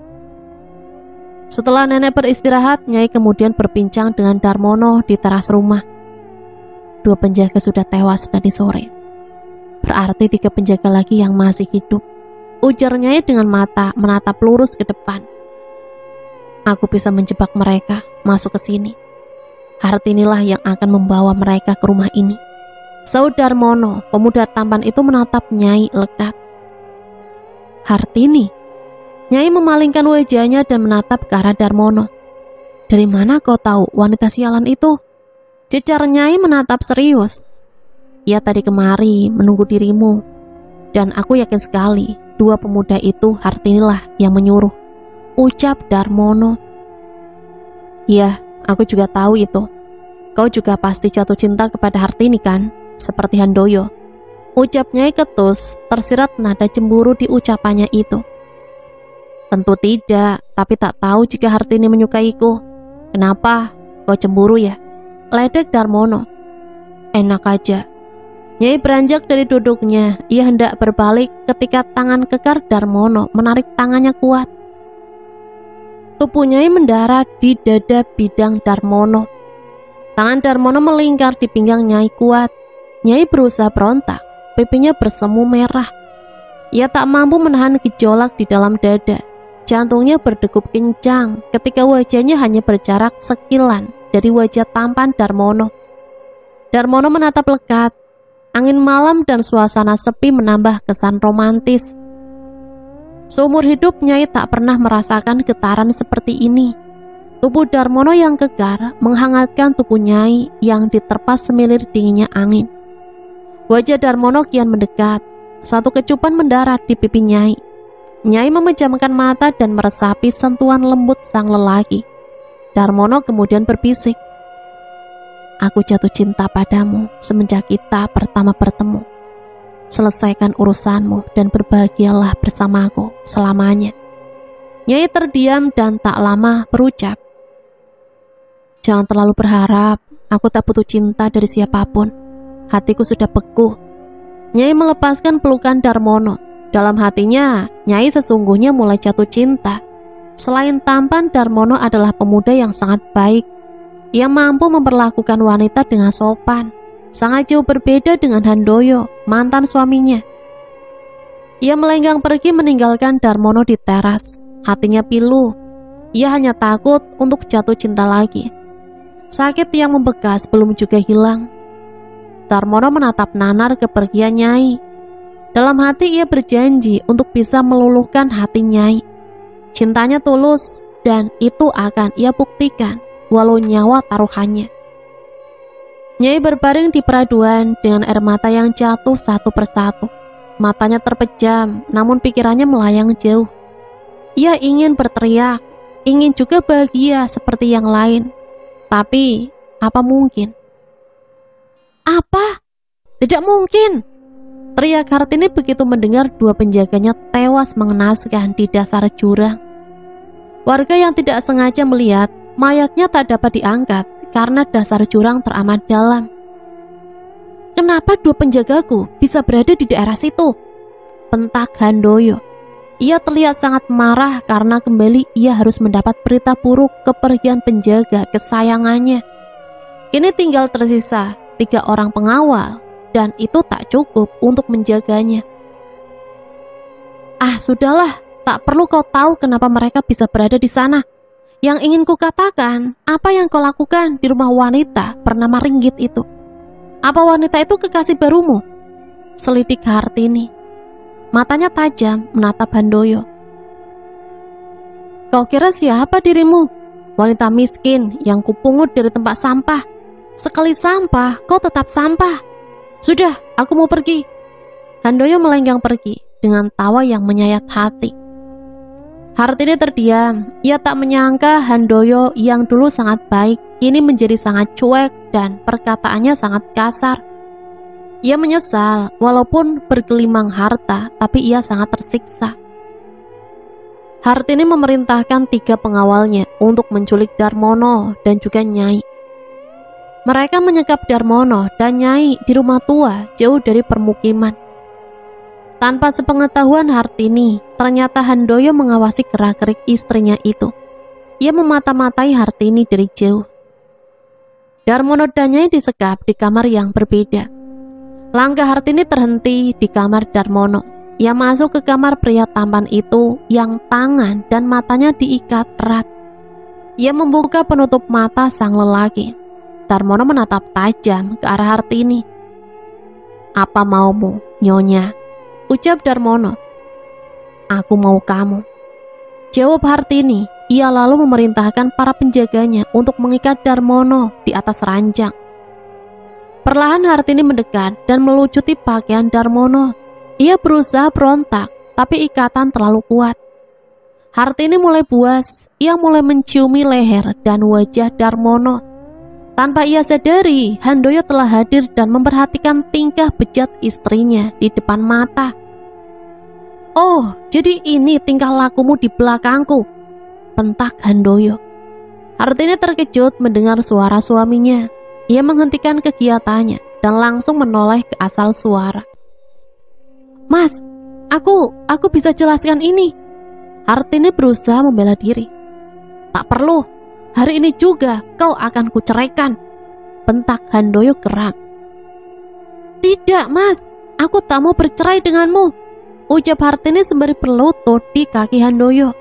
Setelah nenek beristirahat, Nyai kemudian berbincang dengan Darmono di teras rumah. 2 penjaga sudah tewas tadi sore. Berarti 3 penjaga lagi yang masih hidup, ujar Nyai dengan mata menatap lurus ke depan. Aku bisa menjebak mereka masuk ke sini. Hartinilah yang akan membawa mereka ke rumah ini. Sahut Darmono. Pemuda tampan itu menatap Nyai lekat. Hartini? Nyai memalingkan wajahnya dan menatap ke arah Darmono. Dari mana kau tahu wanita sialan itu? Cecar Nyai menatap serius. Ia tadi kemari menunggu dirimu. Dan aku yakin sekali 2 pemuda itu Hartinilah yang menyuruh, ucap Darmono. Iya, aku juga tahu itu. Kau juga pasti jatuh cinta kepada Hartini kan? Seperti Handoyo, ucap Nyai ketus, tersirat nada cemburu di ucapannya itu. Tentu tidak, tapi tak tahu jika Hartini menyukaiku. Kenapa? Kau cemburu ya? Ledek Darmono. Enak aja. Nyai beranjak dari duduknya. Ia hendak berbalik ketika tangan kekar Darmono menarik tangannya kuat. Tubuh Nyai mendarat di dada bidang Darmono. Tangan Darmono melingkar di pinggang Nyai kuat. Nyai berusaha berontak. Pipinya bersemu merah. Ia tak mampu menahan gejolak di dalam dada. Jantungnya berdegup kencang ketika wajahnya hanya berjarak sekilan dari wajah tampan Darmono. Darmono menatap lekat. Angin malam dan suasana sepi menambah kesan romantis. Seumur hidup Nyai tak pernah merasakan getaran seperti ini. Tubuh Darmono yang kekar menghangatkan tubuh Nyai yang diterpa semilir dinginnya angin. Wajah Darmono kian mendekat. Satu kecupan mendarat di pipi Nyai. Nyai memejamkan mata dan meresapi sentuhan lembut sang lelaki. Darmono kemudian berbisik, aku jatuh cinta padamu semenjak kita pertama bertemu. Selesaikan urusanmu dan berbahagialah bersamaku selamanya. Nyai terdiam dan tak lama berucap, jangan terlalu berharap, aku tak butuh cinta dari siapapun. Hatiku sudah beku. Nyai melepaskan pelukan Darmono. Dalam hatinya, Nyai sesungguhnya mulai jatuh cinta. Selain tampan, Darmono adalah pemuda yang sangat baik. Ia mampu memperlakukan wanita dengan sopan. Sangat jauh berbeda dengan Handoyo, mantan suaminya. Ia melenggang pergi meninggalkan Darmono di teras. Hatinya pilu. Ia hanya takut untuk jatuh cinta lagi. Sakit yang membekas belum juga hilang. Darmono menatap nanar kepergian Nyai. Dalam hati ia berjanji untuk bisa meluluhkan hati Nyai. Cintanya tulus dan itu akan ia buktikan walau nyawa taruhannya. Nyai berbaring di peraduan dengan air mata yang jatuh satu persatu. Matanya terpejam, namun pikirannya melayang jauh. Ia ingin berteriak, ingin juga bahagia seperti yang lain. Tapi, apa mungkin? Apa? Tidak mungkin! Teriak Hartini begitu mendengar 2 penjaganya tewas mengenaskan di dasar jurang. Warga yang tidak sengaja melihat, mayatnya tak dapat diangkat karena dasar jurang teramat dalam. Kenapa 2 penjagaku bisa berada di daerah situ? Bentak Handoyo. Ia terlihat sangat marah karena kembali ia harus mendapat berita buruk kepergian penjaga kesayangannya. Kini tinggal tersisa 3 orang pengawal. Dan itu tak cukup untuk menjaganya. Ah, sudahlah, tak perlu kau tahu kenapa mereka bisa berada di sana. Yang ingin kukatakan, apa yang kau lakukan di rumah wanita bernama Ringgit itu? Apa wanita itu kekasih barumu? Selidik Hartini. Matanya tajam menatap Handoyo. Kau kira siapa dirimu? Wanita miskin yang kupungut dari tempat sampah. Sekali sampah, kau tetap sampah. Sudah, aku mau pergi. Handoyo melenggang pergi dengan tawa yang menyayat hati. Hartini terdiam. Ia tak menyangka Handoyo yang dulu sangat baik kini menjadi sangat cuek dan perkataannya sangat kasar. Ia menyesal walaupun bergelimang harta, tapi ia sangat tersiksa. Hartini memerintahkan 3 pengawalnya untuk menculik Darmono dan juga Nyai. Mereka menyekap Darmono dan Nyai di rumah tua jauh dari permukiman. Tanpa sepengetahuan Hartini, ternyata Handoyo mengawasi gerak-gerik istrinya itu. Ia memata-matai Hartini dari jauh. Darmono dan Nyai disekap di kamar yang berbeda. Langkah Hartini terhenti di kamar Darmono. Ia masuk ke kamar pria tampan itu yang tangan dan matanya diikat erat. Ia membuka penutup mata sang lelaki. Darmono menatap tajam ke arah Hartini. "Apa maumu, Nyonya?" ucap Darmono. "Aku mau kamu," jawab Hartini. Ia lalu memerintahkan para penjaganya untuk mengikat Darmono di atas ranjang. Perlahan Hartini mendekat dan melucuti pakaian Darmono. Ia berusaha berontak, tapi ikatan terlalu kuat. Hartini mulai buas. Ia mulai menciumi leher dan wajah Darmono. Tanpa ia sadari, Handoyo telah hadir dan memperhatikan tingkah bejat istrinya di depan mata. "Oh, jadi ini tingkah lakumu di belakangku," bentak Handoyo. Hartini terkejut mendengar suara suaminya. Ia menghentikan kegiatannya dan langsung menoleh ke asal suara. "Mas, aku bisa jelaskan ini." Hartini berusaha membela diri. "Tak perlu, hari ini juga kau akan kuceraikan," bentak Handoyo geram. "Tidak mas, aku tak mau bercerai denganmu," ucap Hartini sembari berlutut di kaki Handoyo.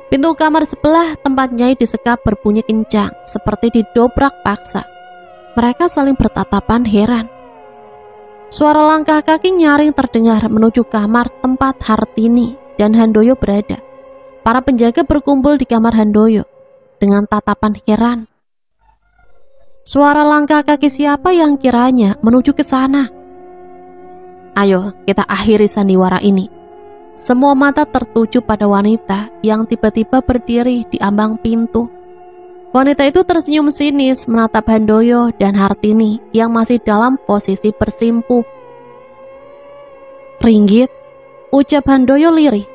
Pintu kamar sebelah tempat Nyai disekap berbunyi kencang, seperti didobrak paksa. Mereka saling bertatapan heran. Suara langkah kaki nyaring terdengar menuju kamar tempat Hartini dan Handoyo berada. Para penjaga berkumpul di kamar Handoyo dengan tatapan heran. Suara langkah kaki siapa yang kiranya menuju ke sana? "Ayo kita akhiri sandiwara ini." Semua mata tertuju pada wanita yang tiba-tiba berdiri di ambang pintu. Wanita itu tersenyum sinis menatap Handoyo dan Hartini yang masih dalam posisi bersimpuh. "Ringgit," ucap Handoyo lirih.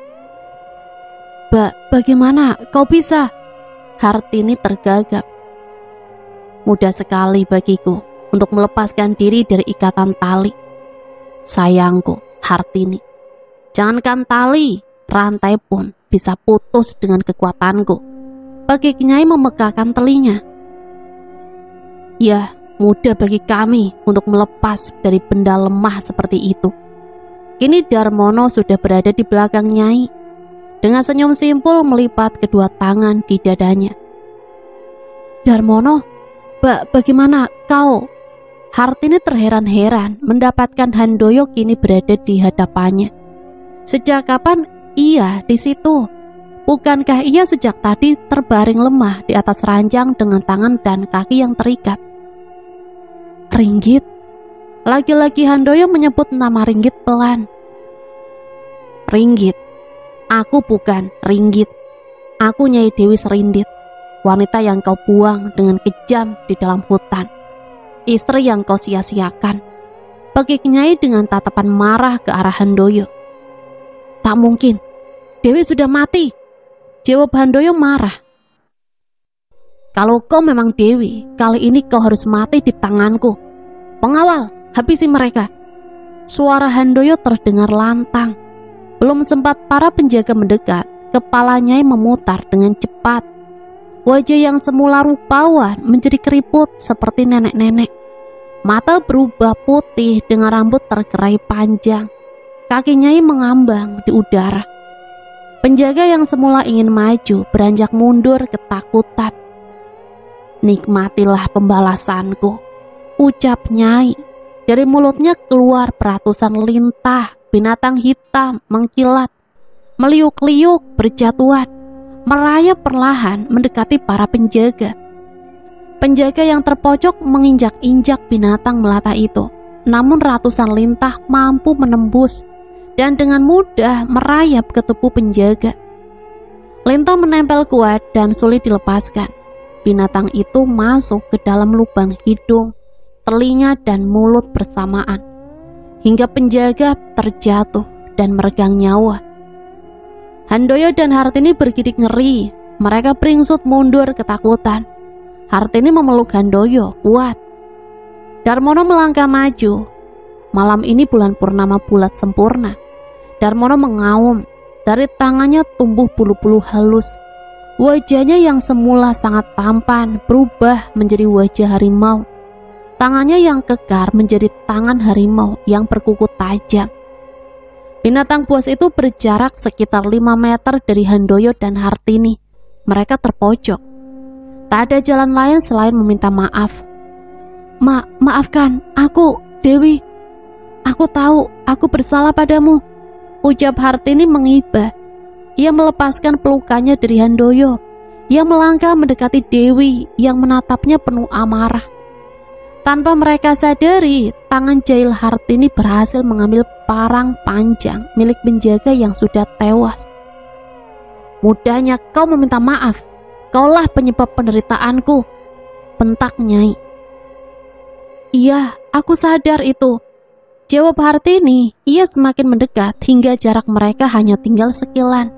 Bagaimana kau bisa?" Hartini tergagap. "Mudah sekali bagiku untuk melepaskan diri dari ikatan tali. Sayangku, Hartini, jangankan tali, rantai pun bisa putus dengan kekuatanku," bagi Nyai memegahkan telinga. "Ya, mudah bagi kami untuk melepas dari benda lemah seperti itu." Kini Darmono sudah berada di belakang Nyai. Dengan senyum simpul melipat kedua tangan di dadanya. "Darmono, bagaimana kau?" Hartini terheran-heran mendapatkan Handoyo kini berada di hadapannya. Sejak kapan ia di situ? Bukankah ia sejak tadi terbaring lemah di atas ranjang dengan tangan dan kaki yang terikat? "Ringgit." Lagi-lagi Handoyo menyebut nama Ringgit pelan. "Ringgit, aku bukan Ringgit. Aku Nyai Dewi Serindit, wanita yang kau buang dengan kejam di dalam hutan, istri yang kau sia-siakan," bagi Nyai dengan tatapan marah ke arah Handoyo. "Tak mungkin, Dewi sudah mati," jawab Handoyo marah. "Kalau kau memang Dewi, kali ini kau harus mati di tanganku. Pengawal, habisi mereka." Suara Handoyo terdengar lantang. Belum sempat para penjaga mendekat, kepala Nyai memutar dengan cepat. Wajah yang semula rupawan menjadi keriput seperti nenek-nenek. Mata berubah putih dengan rambut tergerai panjang. Kaki Nyai mengambang di udara. Penjaga yang semula ingin maju beranjak mundur ketakutan. "Nikmatilah pembalasanku," ucap Nyai. Dari mulutnya keluar peratusan lintah binatang hitam mengkilat, meliuk-liuk berjatuhan, merayap perlahan mendekati para penjaga. Penjaga yang terpojok menginjak-injak binatang melata itu. Namun ratusan lintah mampu menembus dan dengan mudah merayap ke tubuh penjaga. Lintah menempel kuat dan sulit dilepaskan. Binatang itu masuk ke dalam lubang hidung, telinga dan mulut bersamaan, hingga penjaga terjatuh dan meregang nyawa. Handoyo dan Hartini bergidik ngeri. Mereka beringsut mundur ketakutan. Hartini memeluk Handoyo kuat. Darmono melangkah maju. Malam ini bulan purnama bulat sempurna. Darmono mengaum. Dari tangannya tumbuh bulu-bulu halus. Wajahnya yang semula sangat tampan berubah menjadi wajah harimau. Tangannya yang kekar menjadi tangan harimau yang berkuku tajam. Binatang buas itu berjarak sekitar 5 meter dari Handoyo dan Hartini. Mereka terpojok. Tak ada jalan lain selain meminta maaf. Maafkan, aku, Dewi. Aku tahu, aku bersalah padamu, ucap Hartini mengibah. Ia melepaskan pelukannya dari Handoyo. Ia melangkah mendekati Dewi yang menatapnya penuh amarah. Tanpa mereka sadari, tangan jahil Hartini berhasil mengambil parang panjang milik penjaga yang sudah tewas. Mudahnya kau meminta maaf. Kaulah penyebab penderitaanku, bentak Nyai. Iya, aku sadar itu, jawab Hartini. Ia semakin mendekat hingga jarak mereka hanya tinggal sekilan.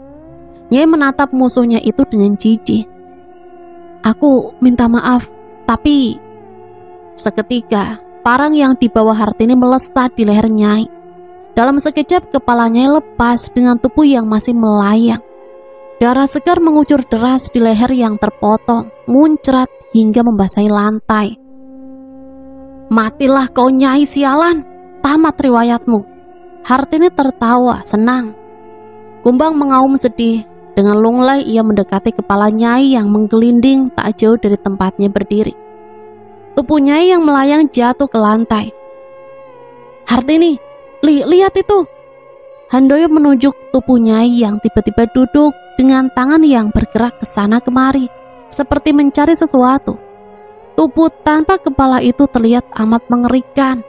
Nyai menatap musuhnya itu dengan jijik. Aku minta maaf, tapi... Seketika, parang yang dibawa Hartini melesat di leher Nyai. Dalam sekejap kepala Nyai lepas dengan tubuh yang masih melayang. Darah segar mengucur deras di leher yang terpotong, muncrat hingga membasahi lantai. Matilah kau Nyai sialan, tamat riwayatmu. Hartini tertawa senang. Kumbang mengaum sedih. Dengan lunglai ia mendekati kepala Nyai yang menggelinding tak jauh dari tempatnya berdiri. Tubuh Nyai yang melayang jatuh ke lantai. Hartini, lihat itu. Handoyo menunjuk tubuh Nyai yang tiba-tiba duduk dengan tangan yang bergerak ke sana kemari, seperti mencari sesuatu. Tubuh tanpa kepala itu terlihat amat mengerikan.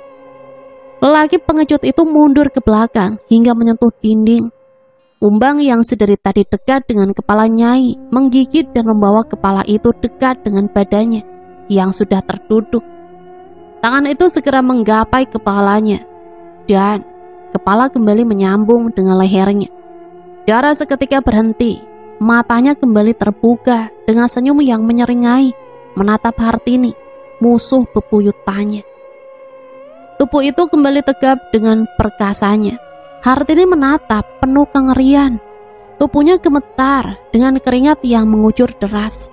Lelaki pengecut itu mundur ke belakang hingga menyentuh dinding. Kumbang yang sedari tadi dekat dengan kepala Nyai menggigit dan membawa kepala itu dekat dengan badannya yang sudah terduduk. Tangan itu segera menggapai kepalanya dan kepala kembali menyambung dengan lehernya. Darah seketika berhenti. Matanya kembali terbuka dengan senyum yang menyeringai menatap Hartini, musuh bebuyutannya. Tubuh itu kembali tegap dengan perkasanya. Hartini menatap penuh kengerian. Tubuhnya gemetar dengan keringat yang mengucur deras.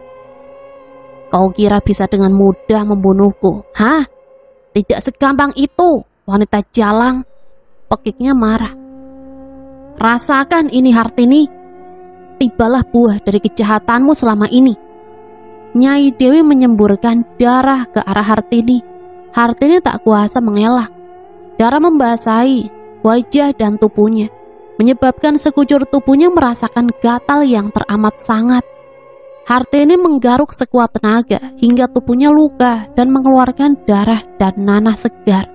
Kau kira bisa dengan mudah membunuhku? Hah? Tidak segampang itu, wanita jalang. Pekiknya marah. Rasakan ini Hartini. Tibalah buah dari kejahatanmu selama ini. Nyai Dewi menyemburkan darah ke arah Hartini. Hartini tak kuasa mengelak. Darah membasahi wajah dan tubuhnya, menyebabkan sekujur tubuhnya merasakan gatal yang teramat sangat. Hartini menggaruk sekuat tenaga hingga tubuhnya luka dan mengeluarkan darah dan nanah segar.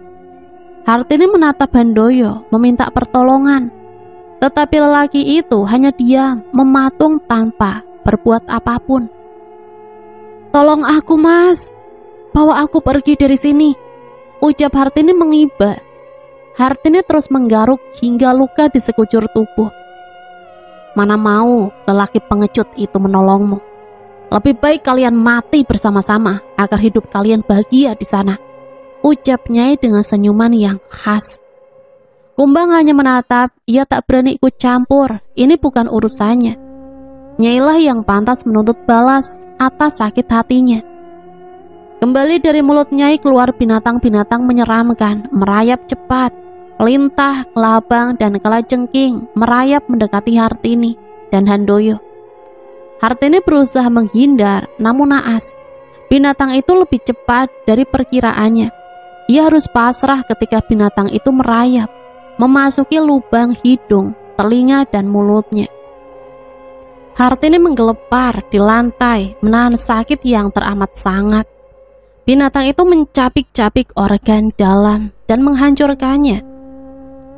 Hartini menatap Handoyo meminta pertolongan, tetapi lelaki itu hanya diam, mematung tanpa berbuat apapun. Tolong aku mas, bawa aku pergi dari sini, ucap Hartini mengibah. Hartini terus menggaruk hingga luka di sekujur tubuh. Mana mau lelaki pengecut itu menolongmu. Lebih baik kalian mati bersama-sama agar hidup kalian bahagia di sana, ucap Nyai dengan senyuman yang khas. Kumbang hanya menatap, ia tak berani ikut campur, ini bukan urusannya. Nyailah yang pantas menuntut balas atas sakit hatinya. Kembali dari mulut Nyai keluar binatang-binatang menyeramkan, merayap cepat. Lintah, kelabang, dan kalajengking merayap mendekati Hartini dan Handoyo. Hartini berusaha menghindar, namun naas. Binatang itu lebih cepat dari perkiraannya. Ia harus pasrah ketika binatang itu merayap, memasuki lubang hidung, telinga, dan mulutnya. Hartini menggelepar di lantai, menahan sakit yang teramat sangat. Binatang itu mencapik-capik organ dalam dan menghancurkannya.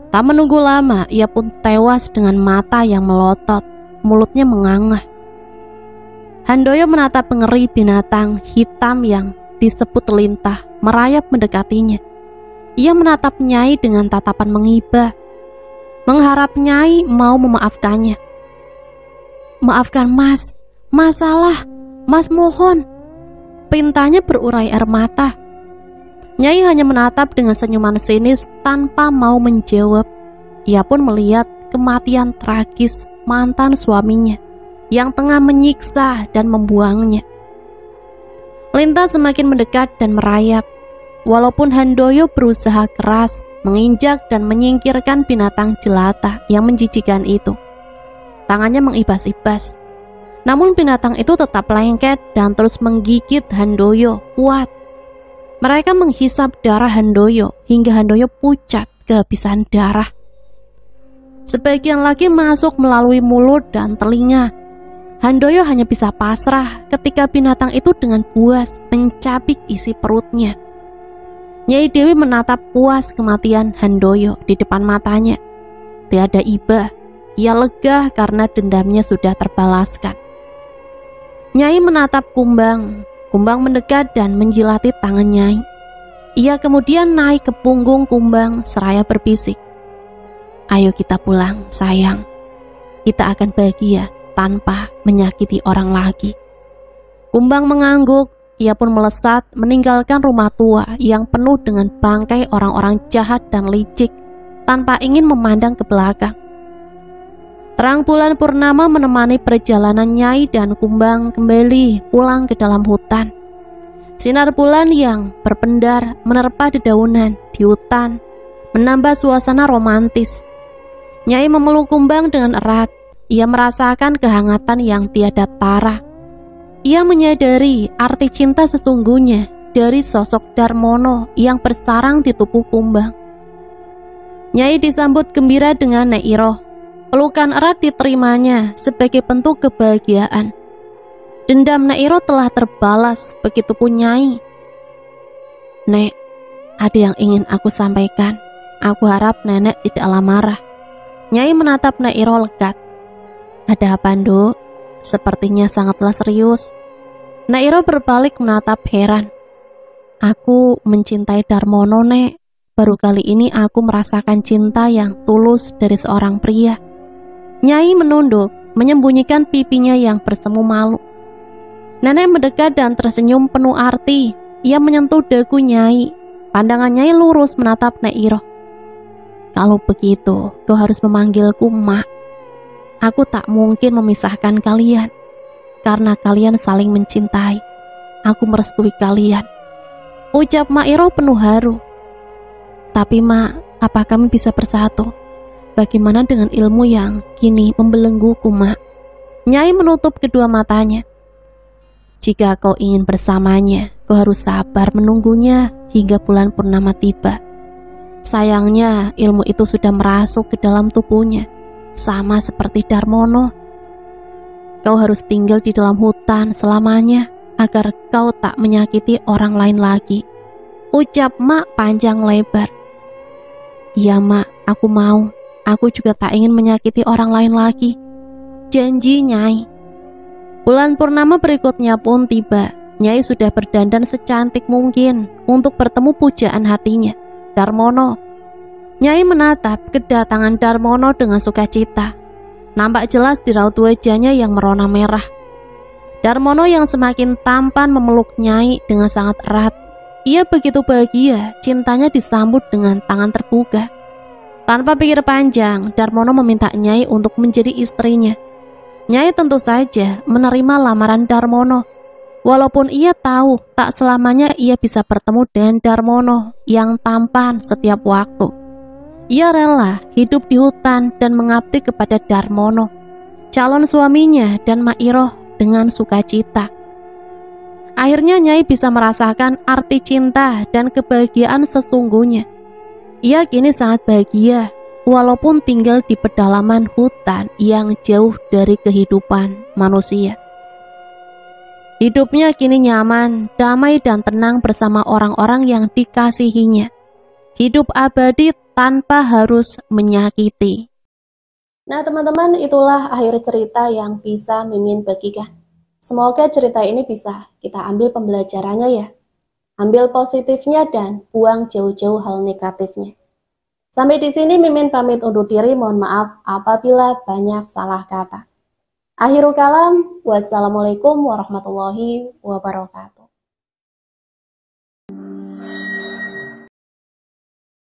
Tak menunggu lama, ia pun tewas dengan mata yang melotot, mulutnya mengangah. Handoyo menatap mengeri binatang hitam yang disebut lintah, merayap mendekatinya. Ia menatap Nyai dengan tatapan mengibah, mengharap Nyai mau memaafkannya. "Maafkan Mas, masalah, Mas mohon." Pintanya berurai air mata. Nyai hanya menatap dengan senyuman sinis tanpa mau menjawab. Ia pun melihat kematian tragis mantan suaminya yang tengah menyiksa dan membuangnya. Linta semakin mendekat dan merayap. Walaupun Handoyo berusaha keras menginjak dan menyingkirkan binatang jelata yang menjijikan itu, tangannya mengibas-ibas. Namun binatang itu tetap lengket dan terus menggigit Handoyo kuat. Mereka menghisap darah Handoyo hingga Handoyo pucat kehabisan darah. Sebagian lagi masuk melalui mulut dan telinga. Handoyo hanya bisa pasrah ketika binatang itu dengan buas mencabik isi perutnya. Nyai Dewi menatap puas kematian Handoyo di depan matanya. Tiada iba, ia lega karena dendamnya sudah terbalaskan. Nyai menatap Kumbang. Kumbang mendekat dan menjilati tangan Nyai. Ia kemudian naik ke punggung Kumbang seraya berbisik, "Ayo kita pulang, sayang. Kita akan bahagia tanpa menyakiti orang lagi." Kumbang mengangguk. Ia pun melesat meninggalkan rumah tua yang penuh dengan bangkai orang-orang jahat dan licik tanpa ingin memandang ke belakang. Terang bulan purnama menemani perjalanan Nyai dan Kumbang kembali pulang ke dalam hutan. Sinar bulan yang berpendar menerpa dedaunan di hutan menambah suasana romantis. Nyai memeluk Kumbang dengan erat. Ia merasakan kehangatan yang tiada tara. Ia menyadari arti cinta sesungguhnya dari sosok Darmono yang bersarang di tubuh Kumbang. Nyai disambut gembira dengan Nek Iroh. Pelukan erat diterimanya sebagai bentuk kebahagiaan. Dendam Nek Iroh telah terbalas, begitupun Nyai. "Nek, ada yang ingin aku sampaikan. Aku harap nenek tidaklah marah." Nyai menatap Nek Iroh lekat. "Ada apa, Nduk? Sepertinya sangatlah serius." Nek Iroh berbalik menatap heran. "Aku mencintai Darmono, Nek. Baru kali ini aku merasakan cinta yang tulus dari seorang pria." Nyai menunduk, menyembunyikan pipinya yang bersemu malu. Nenek mendekat dan tersenyum penuh arti. Ia menyentuh dagu Nyai. Pandangan Nyai lurus menatap Nek Iroh. "Kalau begitu, kau harus memanggilku Mak. Aku tak mungkin memisahkan kalian, karena kalian saling mencintai. Aku merestui kalian." Ucap Mak Iroh penuh haru. "Tapi Mak, apa kami bisa bersatu? Bagaimana dengan ilmu yang kini membelengguku, Mak?" Nyai menutup kedua matanya. "Jika kau ingin bersamanya, kau harus sabar menunggunya hingga bulan purnama tiba. Sayangnya ilmu itu sudah merasuk ke dalam tubuhnya, sama seperti Darmono. Kau harus tinggal di dalam hutan selamanya agar kau tak menyakiti orang lain lagi." Ucap Mak panjang lebar. "Iya Mak, aku mau. Aku juga tak ingin menyakiti orang lain lagi," janji Nyai. Bulan purnama berikutnya pun tiba. Nyai sudah berdandan secantik mungkin untuk bertemu pujaan hatinya, Darmono. Nyai menatap kedatangan Darmono dengan sukacita. Nampak jelas di raut wajahnya yang merona merah. Darmono yang semakin tampan memeluk Nyai dengan sangat erat. Ia begitu bahagia, cintanya disambut dengan tangan terbuka. Tanpa pikir panjang, Darmono meminta Nyai untuk menjadi istrinya. Nyai tentu saja menerima lamaran Darmono. Walaupun ia tahu tak selamanya ia bisa bertemu dengan Darmono yang tampan setiap waktu. Ia rela hidup di hutan dan mengabdi kepada Darmono, calon suaminya, dan Mak Iroh dengan sukacita. Akhirnya Nyai bisa merasakan arti cinta dan kebahagiaan sesungguhnya. Ia kini sangat bahagia, walaupun tinggal di pedalaman hutan yang jauh dari kehidupan manusia. Hidupnya kini nyaman, damai dan tenang bersama orang-orang yang dikasihinya. Hidup abadi tanpa harus menyakiti. Nah teman-teman, itulah akhir cerita yang bisa Mimin bagikan. Semoga cerita ini bisa kita ambil pembelajarannya ya. Ambil positifnya dan buang jauh-jauh hal negatifnya. Sampai di sini Mimin pamit undur diri, mohon maaf apabila banyak salah kata. Akhirul kalam, wassalamualaikum warahmatullahi wabarakatuh.